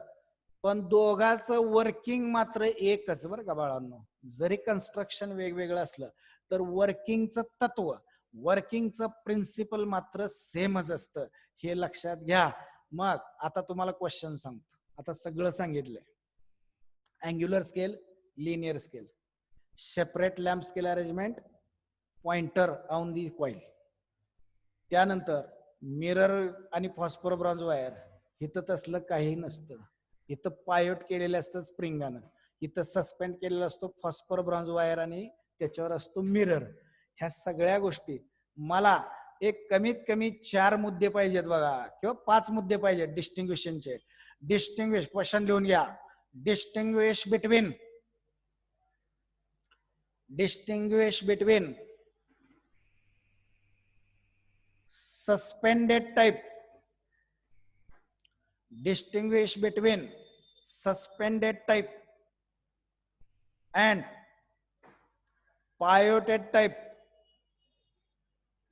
पण दोघांचं वर्किंग मात्र एकच बरं का बाळांनो. जरी कन्स्ट्रक्शन वेगवेगळं असलं तर वर्किंगचं तत्व, वर्किंगचं प्रिन्सिपल मात्र सेमच असतं, हे लक्षात घ्या. मग आता तुम्हाला क्वेश्चन सांगतो. आता सगळं सांगितलंय, angular scale, linear scale, separate lamp scale arrangement, pointer on the coil. त्यानंतर मिरर आणि फॉस्फर ब्रॉन्झ वायर. इथं तसलं काही नसतं, इथं पायोट केलेलं असतं स्प्रिंगानं, इथं सस्पेंड केलेलं असतो फॉस्फर ब्रॉन्झ वायर आणि त्याच्यावर असतो मिरर. ह्या सगळ्या गोष्टी मला एक कमीत कमी 4 मुद्दे पाहिजेत बघा, किंवा 5 मुद्दे पाहिजेत डिस्टिंग्विशनचे. डिस्टिंग्विश, क्वेश्चन लिहून घ्या. Distinguish between suspended type, distinguish between suspended type and pivoted type,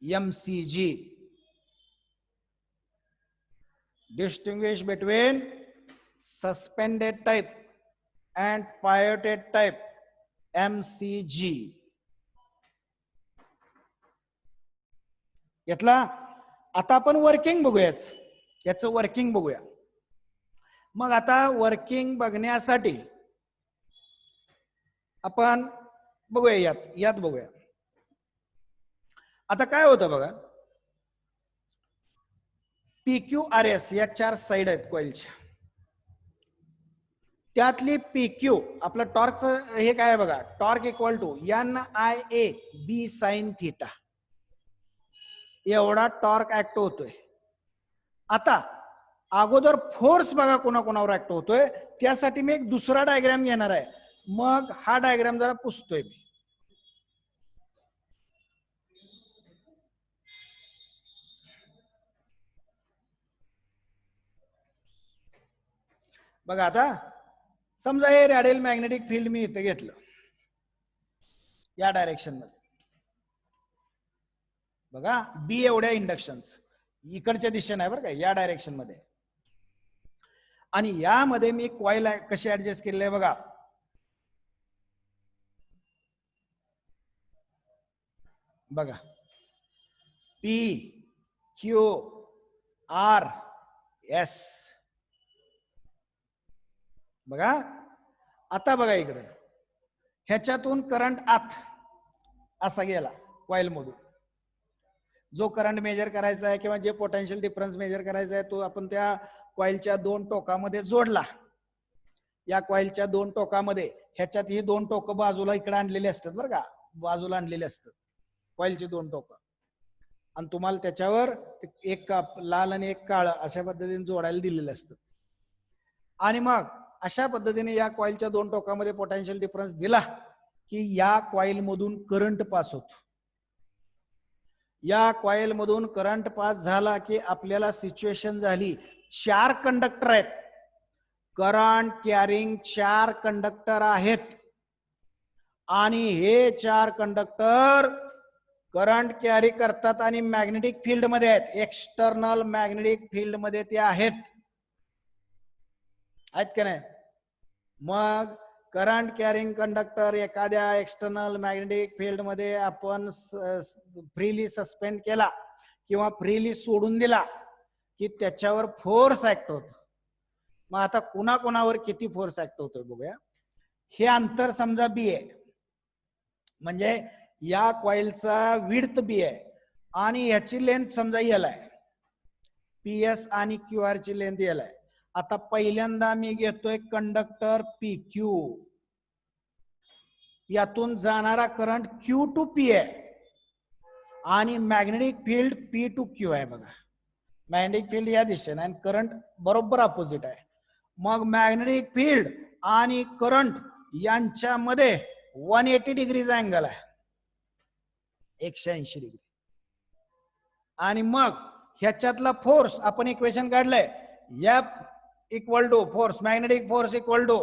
MCG. Distinguish between suspended type and pivoted type, MCG. यातला आता आपण वर्किंग बघूयाच, याचं वर्किंग बघूया. मग आता वर्किंग बघण्यासाठी आपण बघूया, यात बघूया. आता काय होतं बघा, PQRS या 4 साइड आहेत कॉइलच्या. त्यातली PQ, आपलं टॉर्कचं हे काय आहे बघा, torque equal to NIA B sin theta, एवढा टॉर्क ऍक्ट होतोय. आता अगोदर फोर्स बघा कोणाकोणावर ऍक्ट होतोय, त्यासाठी मी एक दुसरा डायग्राम घेणार आहे. मग हा डायग्राम जरा पुसतोय मी. बघा, आता समजा हे रॅडियल मॅग्नेटिक फील्ड मी इथे घेतलं या डायरेक्शन मध्ये, बघा बी एवढ्या इंडक्शन्स इकडच्या दिशेने आहे बरं का, या डायरेक्शन मध्ये. आणि यामध्ये मी कॉइल कशी ऍडजस्ट केलेली आहे बघा. बघा PQRS. बघा आता बघा इकडे, ह्याच्यातून करंट आत असा गेला कॉइल मधून. जो करंट मेजर करायचा आहे किंवा जे पोटेन्शियल डिफरन्स मेजर करायचा आहे तो आपण त्या कॉइलच्या 2 टोकामध्ये जोडला. या कॉइलच्या 2 टोकामध्ये, ह्याच्यात ही 2 टोकं बाजूला इकडे आणलेली असतात बरं का, बाजूला आणलेले असतात कॉइलची 2 टोकं. आणि तुम्हाला त्याच्यावर एक लाल आणि एक काळं अशा पद्धतीने जोडायला दिलेले असतात. आणि मग अशा पद्धतीने या कॉइलच्या 2 टोकामध्ये पोटेन्शियल डिफरन्स दिला की या कॉइल मधून करंट पास होतो. या कॉइल मधून करंट पास झाला की आपल्याला सिच्युएशन झाली, 4 कंडक्टर आहेत. करंट कॅरिंग 4 कंडक्टर आहेत आणि हे 4 कंडक्टर करंट कॅरी करतात आणि मॅग्नेटिक फील्ड मध्ये आहेत, एक्सटर्नल मॅग्नेटिक फील्ड मध्ये ते आहेत का नाही. मग करंट कॅरिंग कंडक्टर एखाद्या एक्सटर्नल मॅग्नेटिक फील्ड मध्ये आपण फ्रीली सस्पेंड केला किंवा फ्रीली सोडून दिला की त्याच्यावर फोर्स ऍक्ट होतो. मग आता कुणाकुणावर किती फोर्स ऍक्ट होतोय बघूया. हे अंतर समजा बी आहे, म्हणजे या कॉइलचा विड्थ बी आहे आणि याची लेंथ समजा एल आहे, पी एस आणि क्यू आर ची लेंथ एल आहे. आता पहिल्यांदा मी घेतोय कंडक्टर पी क्यू, यातून जाणारा करंट क्यू टू पी आहे आणि magnetic field P to Q आहे. बघा मॅग्नेटिक फील्ड या दिशेने आणि करंट बरोबर अपोजिट आहे. मग मॅग्नेटिक फील्ड आणि करंट यांच्यामध्ये 180 डिग्रीचा अँगल आहे, 180 डिग्री. आणि मग ह्याच्यातला फोर्स आपण इक्वेशन काढलंय, F equal to force, magnetic force equal to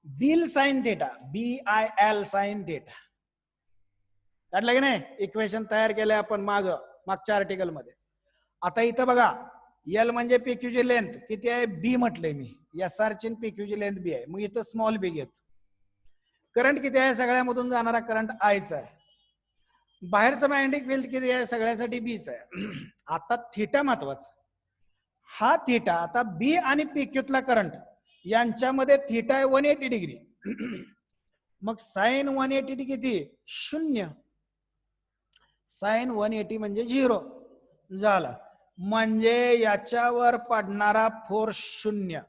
BIL sine theta, BIL sine theta. काढलं की नाही, इक्वेशन तयार केलंय आपण मागच्या आर्टिकल मध्ये. आता इथं बघा एल म्हणजे PQ ची लेंथ किती आहे, बी म्हटलंय मी, SR ची PQ ची लेंथ बी आहे. मग इथं स्मॉल बी घेतो. करंट किती आहे, सगळ्यामधून जाणारा करंट आयचा आहे. बाहेरचं मॅग्नेटिक फील्ड किती आहे, सगळ्यासाठी बीच आहे. आता थीटा महत्वाचा. हा थीटा आता बी आणि PQतला करंट यांच्यामध्ये थीटा आहे 180 डिग्री. मग साइन 180 किती, 0. साइन 180 म्हणजे 0 झाला. म्हणजे याच्यावर पडणारा फोर्स 0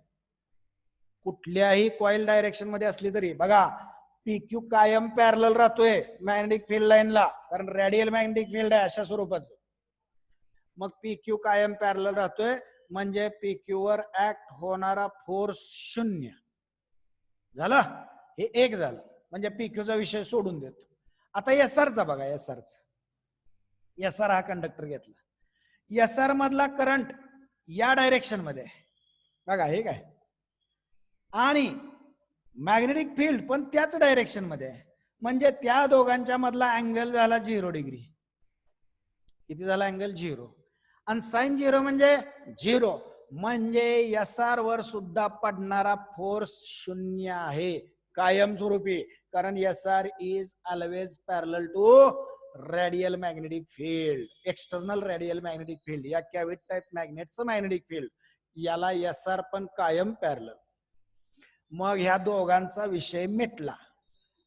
कुठल्याही कॉइल डायरेक्शन मध्ये असली तरी. बघा PQ कायम पॅरलल राहतोय मॅग्नेटिक फील्ड लाईनला, कारण रेडियल मॅग्नेटिक फील्ड आहे अशा स्वरूपाचं. मग PQ कायम पॅरलल राहतोय म्हणजे PQ वर ऍक्ट होणारा फोर्स 0 झाला. हे एक झालं, म्हणजे PQचा विषय सोडून देतो. आता SRचा बघा, SR हा कंडक्टर घेतला. SR मधला करंट या डायरेक्शन मध्ये बघा, हे काय, आणि मॅग्नेटिक फील्ड पण त्याच डायरेक्शन मध्ये आहे, म्हणजे त्या दोघांच्या मधला अँगल झाला 0 डिग्री. किती झाला अँगल, 0. आणि साइन 0 म्हणजे 0, म्हणजे SR वर सुद्धा पडणारा फोर्स 0 आहे कायमस्वरूपी, कारण SR is always parallel to radial magnetic field, external radial magnetic field. या कॅव्हिटी टाइप मॅग्नेटचं मॅग्नेटिक फील्ड याला SR पण कायम पॅरलल. मग ह्या दोघांचा विषय मिटला,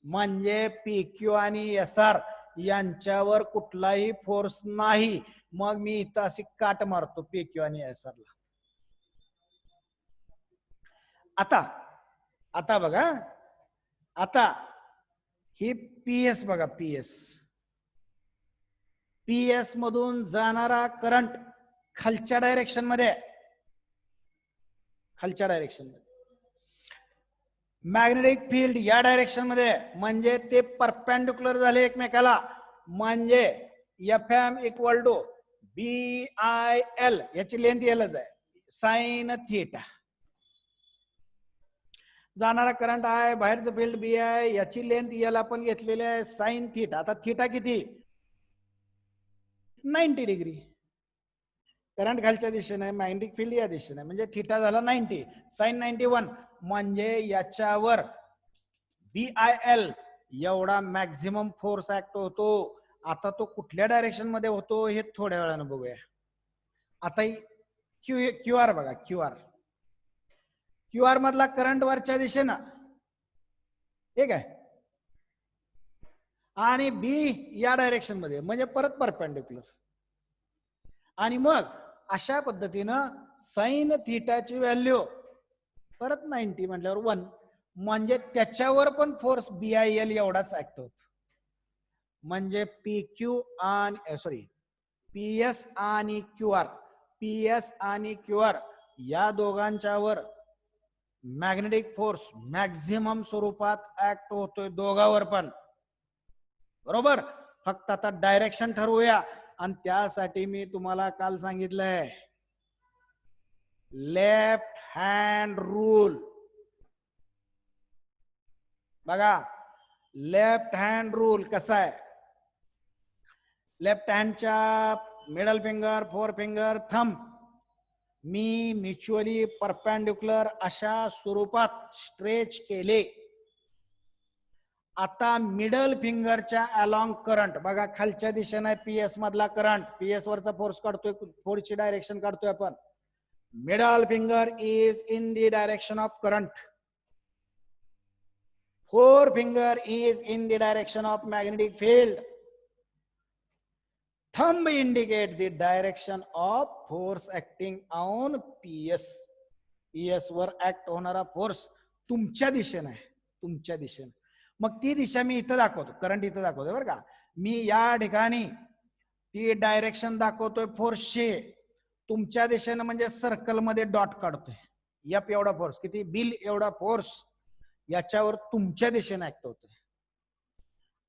म्हणजे PQ आणि SR यांच्यावर कुठलाही फोर्स नाही. मग मी इथं अशी काट मारतो PQ आणि SR ला. आता बघा, आता ही PS बघा, PS मधून जाणारा करंट खालच्या डायरेक्शन मध्ये, मॅग्नेटिक फील्ड या डायरेक्शन मध्ये, म्हणजे ते परपेंडिक्युलर झाले एकमेकाला. म्हणजे FM इक्वल टू BIL, याची लेंथ एलच आहे, साइन थीटा. जाणारा करंट आहे, बाहेरचं फील्ड बी आहे, याची लेंथ एल आपण घेतलेली आहे, साइन थीटा. आता थीटा किती, 90 डिग्री. करंट खालच्या दिशेने, मॅग्नेटिक फील्ड या दिशेने, म्हणजे थीटा झाला 90, साइन 91. म्हणजे याच्यावर BIL एवढा मॅक्झिमम फोर्स ऍक्ट होतो. आता तो कुठल्या डायरेक्शन मध्ये होतो हे थोड्या वेळानं बघूया. आता QR बघा, QR मधला करंट वरच्या दिशेनं, ठीक आहे, आणि बी या डायरेक्शन मध्ये, म्हणजे परत परपेंडिक्युलर. आणि मग अशा पद्धतीनं साइन थीटाची व्हॅल्यू परत 90 म्हटल्यावर 1, म्हणजे त्याच्यावर पण फोर्स BIL एवढाच ऍक्ट होतो. म्हणजे PS आणि QR या दोघांच्यावर मॅग्नेटिक फोर्स मॅक्झिमम स्वरूपात ऍक्ट होतोय दोघांवर पण, बरोबर. फक्त आता डायरेक्शन ठरवूया, आणि त्यासाठी मी तुम्हाला काल सांगितलंय लेफ्ट हँड रूल. बघा लेफ्ट हँड रूल कसा आहे. लेफ्ट हँडच्या middle finger, fore finger, thumb मी म्युच्युअली परपेंडिक्युलर अशा स्वरूपात स्ट्रेच केले. आता मिडल फिंगरच्या अलॉंग करंट बघा खालच्या दिशेने पीएस मधला करंट, पीएस वरचा फोर्स काढतोय, फोर्सची डायरेक्शन काढतोय आपण. Middle finger is in the direction of current. forefinger is in the direction of magnetic field. Thumb indicate the direction of force acting on PS. PS वर act होणारा force तुमच्या दिशेने आहे, तुमच्या दिशेने. मग ती दिशा मी इथं दाखवतो, करंट इथं दाखवतोय बरं का. मी या ठिकाणी ती डायरेक्शन दाखवतोय फोर्सची तुमच्या दिशेने, म्हणजे सर्कल मध्ये डॉट काढतोय. एफ एवढा फोर्स, किती बिल एवढा फोर्स याच्यावर तुमच्या दिशेने ऍक्ट होतोय.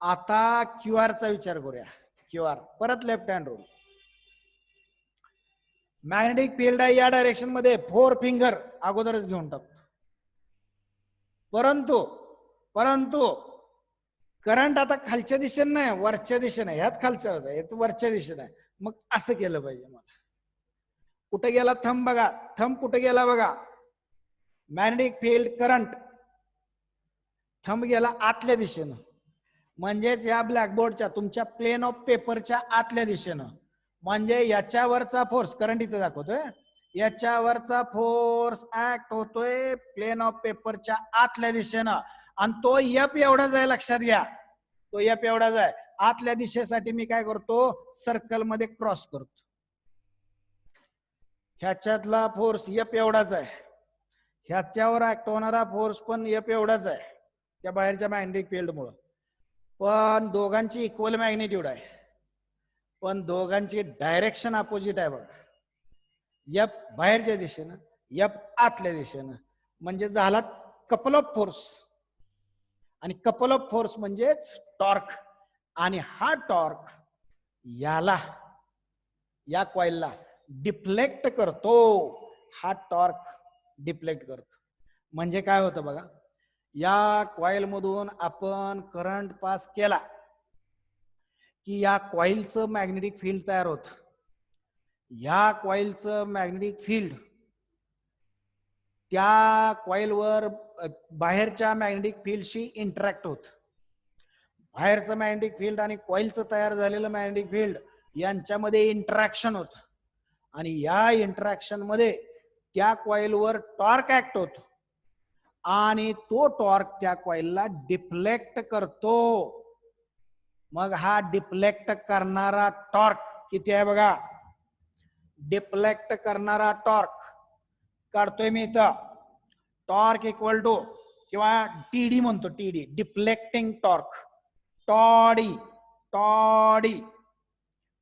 आता क्यू आर चा विचार करूया. क्यू आर परत left hand rule. Magnetic field आहे या डायरेक्शन मध्ये, फोर फिंगर अगोदरच घेऊन टाकतो. परंतु करंट आता खालच्या दिशेने नाही, वरच्या दिशेने. ह्यात खालच्या होता, यात वरच्या दिशेने. मग असं केलं पाहिजे मला. कुठे गेला थंब बघा, थंब कुठे गेला बघा. मॅग्नेटिक फील्ड करंट, थंब गेला आतल्या दिशेनं, म्हणजेच या ब्लॅकबोर्डच्या तुमच्या प्लेन ऑफ पेपरच्या आतल्या दिशेनं. म्हणजे याच्यावरचा फोर्स, करंट इथं दाखवतोय, याच्यावरचा फोर्स ऍक्ट होतोय प्लेन ऑफ पेपरच्या आतल्या दिशेनं. आणि तो एफ एवढाच आहे, लक्षात घ्या. तो एफ एवढाच आहे. आतल्या दिशेसाठी मी काय करतो, सर्कल मध्ये क्रॉस करतो. ह्याच्यातला फोर्स एफ एवढाच आहे, ह्याच्यावर ऍक्ट होणारा फोर्स पण एफ एवढाच आहे त्या बाहेरच्या मॅग्नेटिक फील्ड मुळे. पण दोघांची इक्वल मॅग्नेट्यूड आहे, पण दोघांची डायरेक्शन अपोजिट आहे बघा. एफ बाहेरच्या दिशेनं, एफ आतल्या दिशेनं. म्हणजे झाला कपल ऑफ फोर्स. आणि कपल ऑफ फोर्स म्हणजेच टॉर्क. आणि हा टॉर्क याला, या कॉइलला डिफ्लेक्ट करतो. हा टॉर्क डिफ्लेक्ट करतो. म्हणजे काय होतं बघा, या कॉइल मधून आपण करंट पास केला की या कॉइलचं मॅग्नेटिक फील्ड तयार होत. या कॉइलचं मॅग्नेटिक फील्ड त्या कॉइलवर बाहेरच्या मॅग्नेटिक फील्डशी इंटरॅक्ट होत. बाहेरचं मॅग्नेटिक फील्ड आणि कॉइलचं तयार झालेलं मॅग्नेटिक फील्ड यांच्यामध्ये इंटरॅक्शन होत. आणि या इंटरॅक्शन मध्ये त्या कॉइलवर टॉर्क ऍक्ट होतो. आणि तो टॉर्क त्या कॉइलला डिफ्लेक्ट करतो. मग हा डिफ्लेक्ट करणारा टॉर्क किती आहे बघा. डिफ्लेक्ट करणारा टॉर्क काढतोय मी इथं. टॉर्क इक्वल टू, किंवा टीडी म्हणतो, T D deflecting torque. T D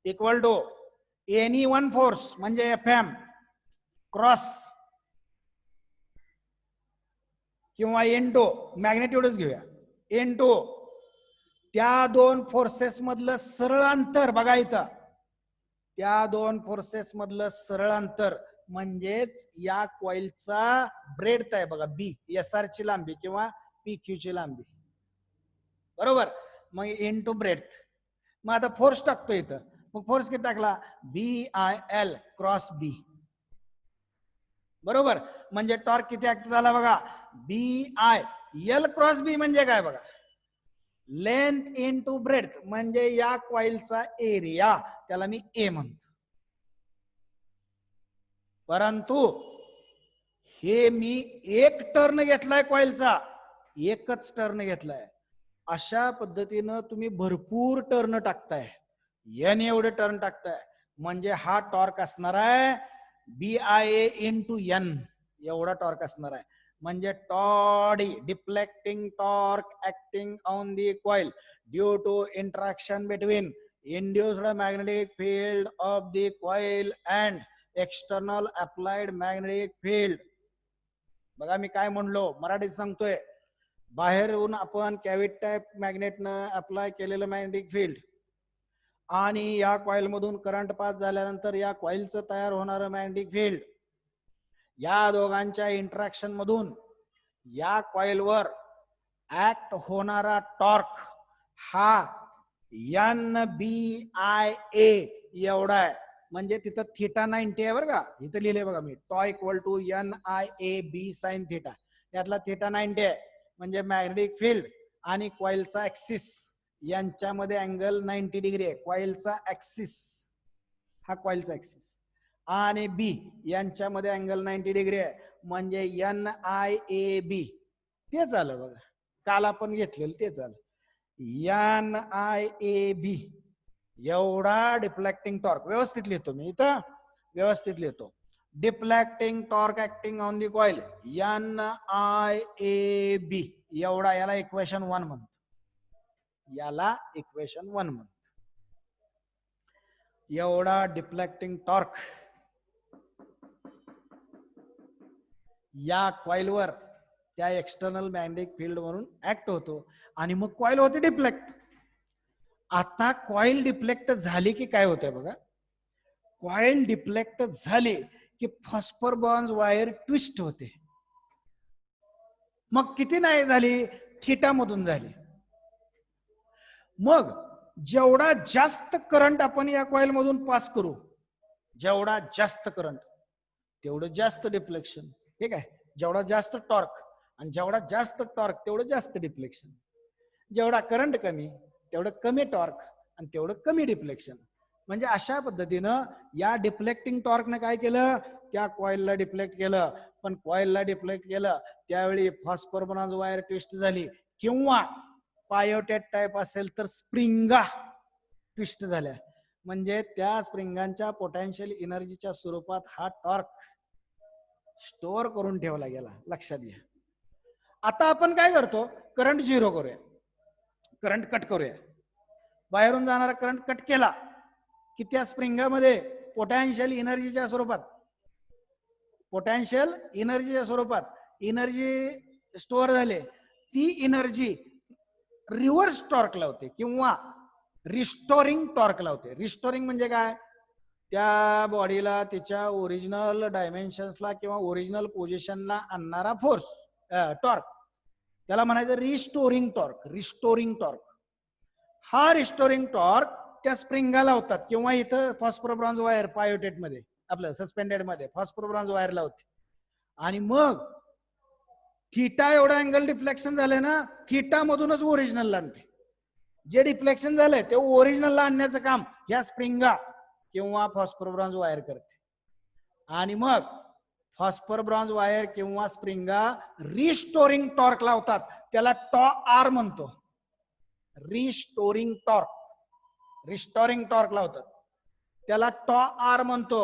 equal to any one force म्हणजे एफ एम क्रॉस, किंवा इनटू मॅग्नेट्यूडच घेऊया, इनटू त्या दोन फोर्सेस मधलं सरळ अंतर बघा इथं. त्या दोन फोर्सेस मधलं सरळ अंतर म्हणजेच या कॉइलचा ब्रेड्थ आहे बघा, बी एस आर ची लांबी किंवा पी क्यू ची लांबी, बरोबर. मग इनटू ब्रेड्थ. मग आता फोर्स टाकतो इथं. मग फोर्स किती टाकला, बी आय एल क्रॉस बी, बरोबर. म्हणजे टॉर्क किती ऍक्ट झाला बघा, बी आय एल क्रॉस बी. म्हणजे काय बघा, लेंथ इनटू ब्रेड्थ. म्हणजे या कॉइलचा एरिया, त्याला मी ए म्हणतो. परंतु हे मी एक टर्न घेतलाय कॉइलचा, एकच टर्न घेतलाय. अशा पद्धतीनं तुम्ही भरपूर टर्न टाकताय, एन एवढे टर्न टाकताय. म्हणजे हा टॉर्क असणार आहे B I A into N, एवढा टॉर्क असणार आहे. म्हणजे T D deflecting torque acting on the coil due to interaction between induced magnetic field of the coil and external applied magnetic field. बघा मी काय म्हणलो, मराठीत सांगतोय. बाहेरून आपण कॅव्हिटी टाइप मॅग्नेटनं अप्लाय केलेलं मॅग्नेटिक फील्ड आणि या कॉइल मधून करंट पास झाल्यानंतर या कॉइलचं तयार होणारं मॅग्नेटिक फील्ड या दोघांच्या इंटरॅक्शन मधून या कॉइलवर ऍक्ट होणारा टॉर्क हा NBIA एवढा आहे. म्हणजे तिथं थिटा 90 आहे बरं का, इथं लिहिले बघा मी, tau equal to NIAB sine theta. यातला थिटा 90 आहे. म्हणजे मॅग्नेटिक फील्ड आणि कॉइलचा ऍक्सिस यांच्यामध्ये अँगल 90 डिग्री आहे. कॉइलचा ऍक्सिस हा कॉइलचा ऍक्सिस आणि बी यांच्यामध्ये अँगल 90 डिग्री आहे. म्हणजे NIAB तेच आलं बघा, काल आपण घेतलेलं तेच आलं. NIAB एवढा डिफ्लेक्टिंग टॉर्क. व्यवस्थित लिहितो मी इथं, व्यवस्थित लिहितो. Deflecting torque acting on the coil NIAB एवढा, याला इक्वेशन 1 म्हणतो. याला इक्वेशन 1 म्हणतो. एवढा डिफ्लेक्टिंग टॉर्क या कॉइलवर त्या एक्सटर्नल मॅग्नेटिक फील्ड वरून ऍक्ट होतो आणि मग कॉइल होते डिफ्लेक्ट. आता कॉइल डिफ्लेक्ट झाली की काय होतंय बघा, कॉइल डिफ्लेक्ट झाली की फॉस्फर बॉन्ड वायर ट्विस्ट होते. मग किती नाही झाली, थिटा मधून झाली. मग जेवढा जास्त करंट आपण या कॉइल मधून पास करू, जेवढा जास्त करंट तेवढं जास्त डिफ्लेक्शन. ठीक आहे, जेवढा जास्त टॉर्क आणि जेवढा जास्त टॉर्क तेवढं जास्त डिफ्लेक्शन. जेवढा करंट कमी तेवढं कमी टॉर्क आणि तेवढं कमी डिफ्लेक्शन. म्हणजे अशा पद्धतीनं या डिफ्लेक्टिंग टॉर्कनं काय केलं, त्या कॉइलला डिफ्लेक्ट केलं. पण कॉइलला डिफ्लेक्ट केलं त्यावेळी फॉस्फर बॉन्ड वायर ट्विस्ट झाली, किंवा पायोटेट टाईप असेल तर स्प्रिंगा ट्विस्ट झाल्या. म्हणजे त्या स्प्रिंगांच्या पोटेन्शियल एनर्जीच्या स्वरूपात हा टॉर्क स्टोअर करून ठेवला गेला. लक्षात घ्या. आता आपण काय करतो, करंट झिरो करूया, करंट कट करूया. बाहेरून जाणारा करंट कट केला की त्या स्प्रिंगामध्ये पोटेन्शियल एनर्जीच्या स्वरूपात, पोटेन्शियल एनर्जीच्या स्वरूपात एनर्जी स्टोअर झाले. ती एनर्जी रिव्हर्स टॉर्क लावते किंवा रिस्टोरिंग टॉर्क लावते. रिस्टोरिंग म्हणजे काय, त्या बॉडीला तिच्या ओरिजिनल डायमेन्शन्सला किंवा ओरिजिनल पोझिशनला आणणारा फोर्स, टॉर्क, त्याला म्हणायचं रिस्टोरिंग टॉर्क. रिस्टोरिंग टॉर्क, हा रिस्टोरिंग टॉर्क त्या स्प्रिंगाला होतात किंवा इथं फॉस्फर ब्रॉन्झ वायर पायोटेट मध्ये आपलं सस्पेंडेड मध्ये फॉस्फर ब्रॉन्झ वायर लावते. आणि मग थिटा एवढा अँगल डिफ्लेक्शन झालंय ना, थिटा मधूनच ओरिजिनलला आणते. जे डिफ्लेक्शन झालंय ते ओरिजिनलला आणण्याचं काम या स्प्रिंगा किंवा फॉस्फर ब्रॉन्झ वायर करते. आणि मग फॉस्फर ब्रॉन्झ वायर किंवा स्प्रिंगा रिस्टोरिंग टॉर्क लावतात. त्याला टॉ आर म्हणतो, रिस्टोरिंग टॉर्क. रिस्टोरिंग टॉर्क लावतात त्याला टॉ आर म्हणतो.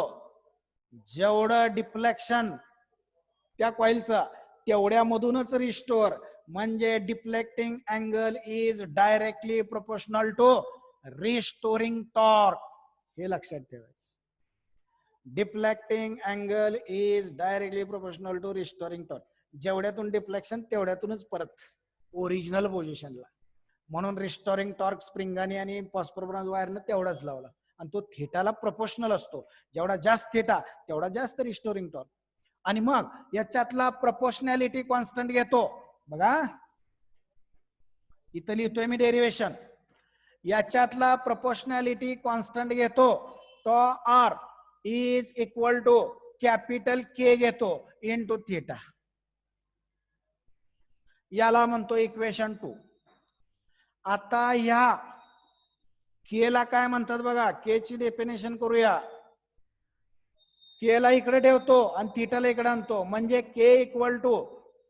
जेवढं डिफ्लेक्शन त्या कॉइलचं तेवढ्यामधूनच रिस्टोर. म्हणजे deflecting angle is directly proportional to restoring torque. हे लक्षात ठेवायचं. Deflecting angle is directly proportional to restoring torque. जेवढ्यातून डिफ्लेक्शन तेवढ्यातूनच परत ओरिजिनल पोझिशनला. म्हणून रिस्टोरिंग टॉर्क स्प्रिंगाने आणि फॉस्फर ब्रॉन्झ वायरनं तेवढाच लावला. आणि तो थिटाला प्रोपोर्शनल असतो. जेवढा जास्त थिटा तेवढा जास्त रिस्टोरिंग टॉर्क. आणि मग याच्यातला प्रोपोर्शनॅलिटी कॉन्स्टंट घेतो बघा, इथं लिहितोय मी डेरिवेशन. याच्यातला प्रोपोर्शनॅलिटी कॉन्स्टंट घेतो, tau R is equal to capital K घेतो इनटू थिटा. याला म्हणतो इक्वेशन 2. आता ह्या के ला काय म्हणतात बघा, के ची डेफिनेशन करूया. के ला इकडे ठेवतो आणि थिटाला इकडे आणतो. म्हणजे K equal to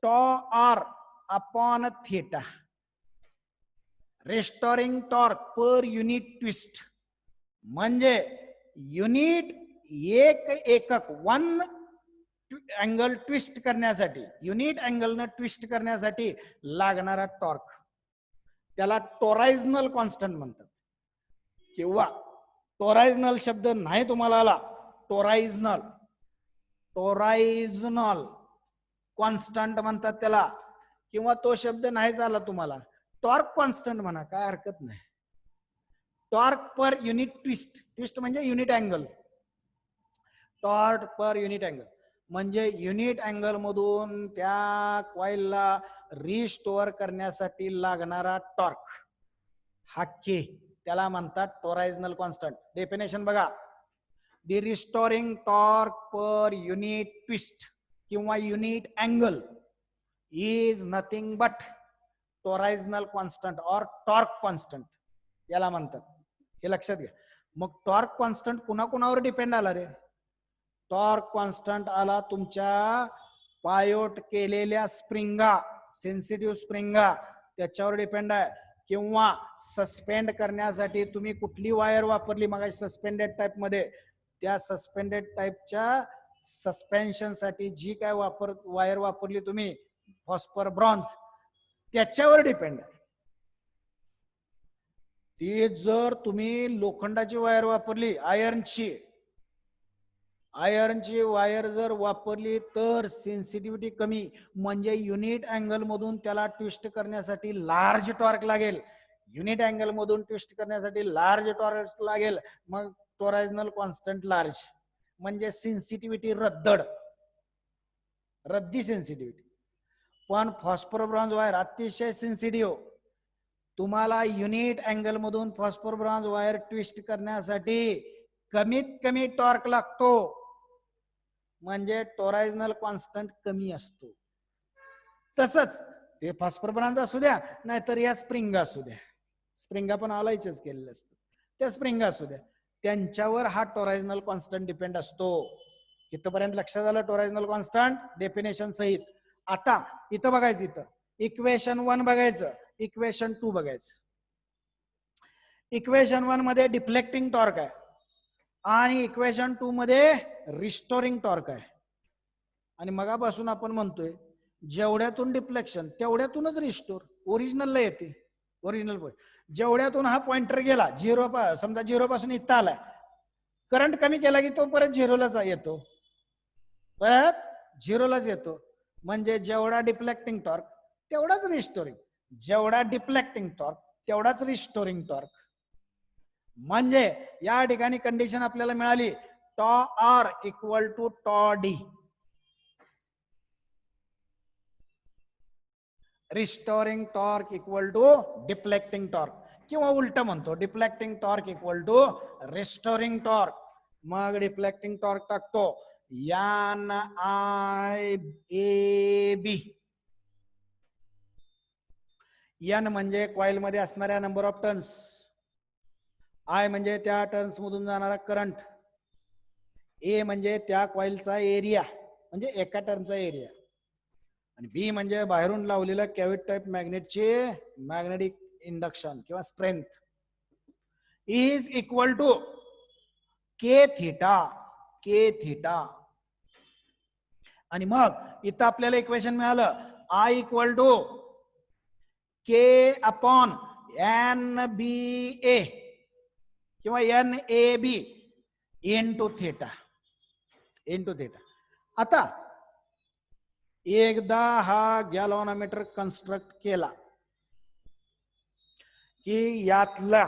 tau R upon theta. Restoring torque per unit twist. म्हणजे युनिट एकक वन अँगल ट्विस्ट करण्यासाठी, युनिट अँगलनं ट्विस्ट करण्यासाठी लागणारा टॉर्क, त्याला टोरायझनल कॉन्स्टंट म्हणतात. किंवा टोरायझनल शब्द नाही तुम्हाला आला, टोरायझनल, टोरायझनल कॉन्स्टंट म्हणतात त्याला. किंवा तो शब्द नाही झाला तुम्हाला, टॉर्क कॉन्स्टंट म्हणा, काय हरकत नाही. Torque per unit twist. Twist म्हणजे unit angle. Torque per unit angle. म्हणजे युनिट अँगल मधून त्या कॉइलला रिस्टोअर करण्यासाठी लागणारा टॉर्क हा के, त्याला म्हणतात टोरायझनल कॉन्स्टंट. डेफिनेशन बघा, the restoring torque per unit twist किंवा unit angle is nothing but torsional constant और टॉर्क कॉन्स्टंट याला म्हणतात. हे लक्षात घ्या. मग टॉर्क कॉन्स्टंट कुणाकुणावर डिपेंड आला रे? टॉर्क कॉन्स्टंट आला तुमच्या पायोट केलेल्या स्प्रिंगा, सेन्सिटिव्ह स्प्रिंगा त्याच्यावर डिपेंड आहे, किंवा सस्पेंड करण्यासाठी तुम्ही कुठली वायर वापरली मग सस्पेंडेड टाईप मध्ये, त्या सस्पेंडेड टाईपच्या सस्पेन्शन साठी जी काय वायर वापरली तुम्ही फॉस्फर ब्रॉन्झ, त्याच्यावर डिपेंड आहे. ती जर तुम्ही लोखंडाची वायर वापरली, आयर्नची वायर जर वापरली तर सेन्सिटिव्हिटी कमी, म्हणजे युनिट अँगल मधून त्याला ट्विस्ट करण्यासाठी लार्ज टॉर्क लागेल. युनिट अँगल मधून ट्विस्ट करण्यासाठी लार्ज टॉर्क लागेल, मग टोरायझनल कॉन्स्टंट लार्ज, म्हणजे सेन्सिटिव्हिटी रद्दी सेन्सिटिव्हिटी. पण फॉस्फर ब्रॉन्झ वायर अतिशय सेन्सिटिव्ह. तुम्हाला युनिट अँगल मधून फॉस्फर ब्रॉन्झ वायर ट्विस्ट करण्यासाठी कमीत कमी टॉर्क लागतो, म्हणजे टोरायझनल कॉन्स्टंट कमी असतो. तसंच ते फॉस्फर ब्रॉन्झ असू द्या नाहीतर या स्प्रिंगा असू द्या, स्प्रिंगा पण आलायचेच केलेले असतात, त्या स्प्रिंगा असू द्या, त्यांच्यावर हा टोरायझनल कॉन्स्टंट डिपेंड असतो. इथपर्यंत लक्षात आलं टोरायझनल कॉन्स्टंट डेफिनेशन सहित. आता इथं बघायचं, इथं इक्वेशन 1 बघायचं, इक्वेशन 2 बघायचं. इक्वेशन 1 मध्ये डिफ्लेक्टिंग टॉर्क आहे आणि इक्वेशन 2 मध्ये रिस्टोरिंग टॉर्क आहे. आणि मगापासून आपण म्हणतोय जेवढ्यातून डिफ्लेक्शन तेवढ्यातूनच रिस्टोर ओरिजिनलला येते. ओरिजिनल पॉईंट जेवढ्यातून हा पॉइंटर गेला झिरो, समजा 0 पासून इथं आलाय, करंट कमी केला की तो परत 0लाच येतो, परत 0लाच येतो. म्हणजे जेवढा डिफ्लेक्टिंग टॉर्क तेवढाच रिस्टोरिंग, जेवढा डिफ्लेक्टिंग टॉर्क तेवढाच रिस्टोरिंग टॉर्क. म्हणजे या ठिकाणी कंडिशन आपल्याला मिळाली tau R equal to tau D. Restoring torque equal to deflecting torque, किंवा उलट म्हणतो deflecting torque equal to restoring torque. मग डिफ्लेक्टिंग टॉर्क टाकतो N I A B. N म्हणजे कॉइल मध्ये असणाऱ्या नंबर ऑफ टर्न्स, आय म्हणजे त्या टर्न्स मधून जाणारा करंट, ए म्हणजे त्या कॉइलचा एरिया म्हणजे एका टर्नचा एरिया, आणि बी म्हणजे बाहेरून लावलेल्या कॅव्हिट टाइप मॅग्नेटचे मॅग्नेटिक इंडक्शन किंवा strength, is equal to K theta. आणि मग इथं आपल्याला इक्वेशन मिळालं I equal to K upon N B A किंवा N A B into theta. आता एकदा हा गॅल्व्हनोमीटर कन्स्ट्रक्ट केला की यातला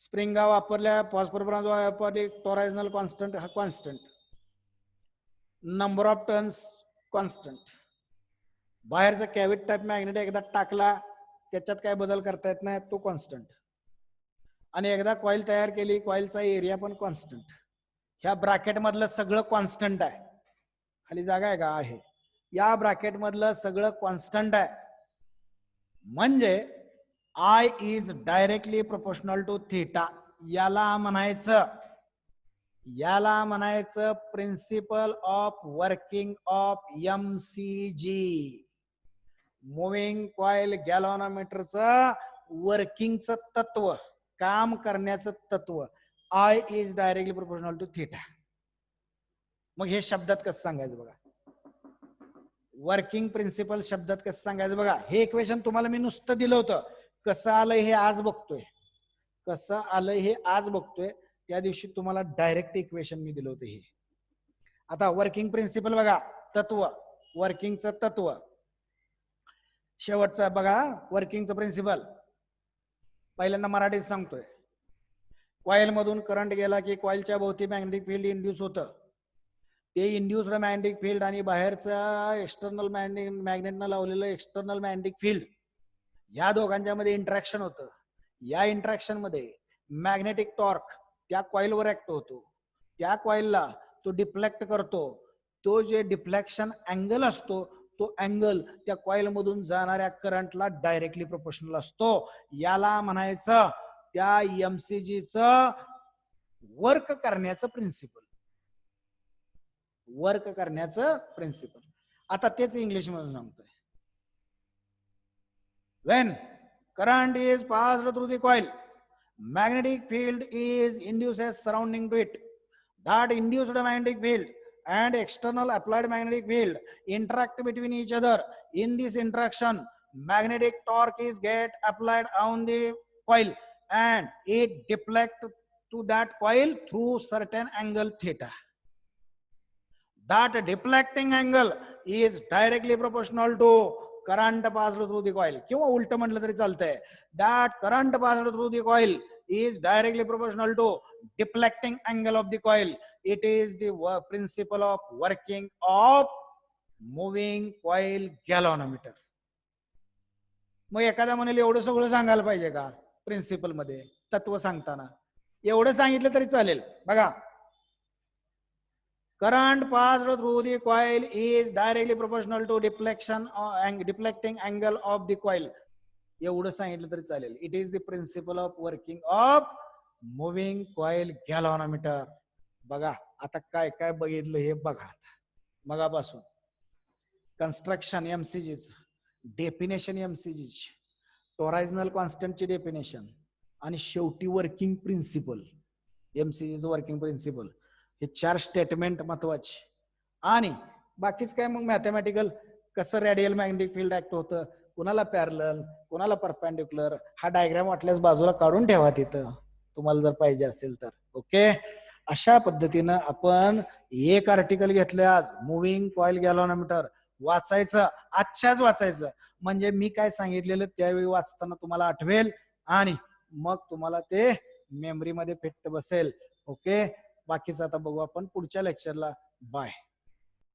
स्प्रिंगा वापरल्या, फॉस्फर ब्रॉन्झ वापरली, टोरायझनल कॉन्स्टंट हा constant, number of turns constant, बाहेरचा कॅव्हिट टाइप मॅग्नेट एकदा टाकला त्याच्यात काय बदल करता येत नाही तो कॉन्स्टंट, आणि एकदा कॉइल तयार केली कॉइलचा एरिया पण कॉन्स्टंट. ह्या ब्रॅकेट मधलं सगळं कॉन्स्टंट आहे, खाली जागा आहे का? आहे. या ब्रॅकेट मधलं सगळं कॉन्स्टंट आहे, म्हणजे I is directly proportional to theta. याला म्हणायचं principle of working of MCG, moving coil गॅल्व्हनोमीटरचं वर्किंगचं तत्व, काम करण्याचं तत्व. I is directly proportional to theta. मग हे शब्दात कसं सांगायचं बघा, वर्किंग प्रिन्सिपल शब्दात कसं सांगायचं बघा. हे इक्वेशन तुम्हाला मी नुसतं दिलं होतं, कसं आलंय हे आज बघतोय, त्या दिवशी तुम्हाला डायरेक्ट इक्वेशन मी दिलं होतं हे. आता वर्किंग प्रिन्सिपल बघा, तत्व, वर्किंगचं तत्व शेवटचं बघा. वर्किंगचं प्रिन्सिपल पहिल्यांदा मराठीत सांगतोय. कॉइल मधून करंट गेला की कॉइलच्या भोवती मॅग्नेटिक फील्ड इंड्यूस होतं, ते इंड्युस्ड मॅग्नेटिक फील्ड आणि बाहेरचा एक्सटर्नल मॅग्नेटनं लावलेलं एक्सटर्नल मॅग्नेटिक फील्ड या दोघांच्या मध्ये इंटरॅक्शन होतं. या इंटरॅक्शन मध्ये मॅग्नेटिक टॉर्क त्या कॉइलवर ऍक्ट होतो. त्या कॉइलला तो डिफ्लेक्ट करतो. तो जे डिफ्लेक्शन अँगल असतो तो अँगल त्या कॉइल मधून जाणाऱ्या करंटला डायरेक्टली प्रोपोर्शनल असतो. याला म्हणायचं त्या एमसीजीचं वर्क करण्याचं प्रिन्सिपल. वर्क करण्याचं प्रिन्सिपल. आता तेच इंग्लिश मध्ये सांगतोय. When current is passed through the coil, magnetic field is induced as surrounding to it. That induced magnetic field and external applied magnetic field interact between each other. In this interaction, magnetic torque is get applied on the coil and it deflect to that coil through certain angle theta. That deflecting angle is directly proportional to current passed through the coil. किंवा उलट म्हटलं तरी चालतंय. That current passed through the coil is directly proportional to deflecting angle of the coil. It is the principle of working of moving coil galvanometer. मग एखादा म्हणाले एवढं सगळं सांगायला पाहिजे का प्रिन्सिपल मध्ये तत्व सांगताना? एवढं सांगितलं तरी चालेल. बघा, current passed through the coil is directly proportional to deflecting angle of the coil. एवढं सांगितलं तरी चालेल. It is the principle of working of moving coil galvanometer. बघा आता काय काय बघितलं हे बघा. मगापासून कन्स्ट्रक्शन एमसीजीच, डेफिनेशन एमसीजीची, टोरायझनल कॉन्स्टंटची डेफिनेशन आणि शेवटी वर्किंग प्रिन्सिपल, एमसीजीचं वर्किंग प्रिन्सिपल. हे 4 स्टेटमेंट महत्वाचे. आणि बाकीच काय मग मॅथमॅटिकल कसं रेडियल मॅग्नेटिक फील्ड ऍक्ट होतं, कुणाला पॅरलल कुणाला परपेंडिक्युलर. हा डायग्राम वाटल्यास बाजूला काढून ठेवा तिथं तुम्हाला जर पाहिजे असेल तर. ओके, अशा पद्धतीनं आपण एक आर्टिकल घेतलं आज, मुव्हिंग कॉइल गॅल्व्हनोमीटर. वाचायचं, आजच्याच वाचायचं, म्हणजे मी काय सांगितलेलं त्यावेळी वाचताना तुम्हाला आठवेल आणि मग तुम्हाला ते मेमरीमध्ये फिट बसेल. ओके, बाकीचं आता बघू आपण पुढच्या लेक्चरला. बाय.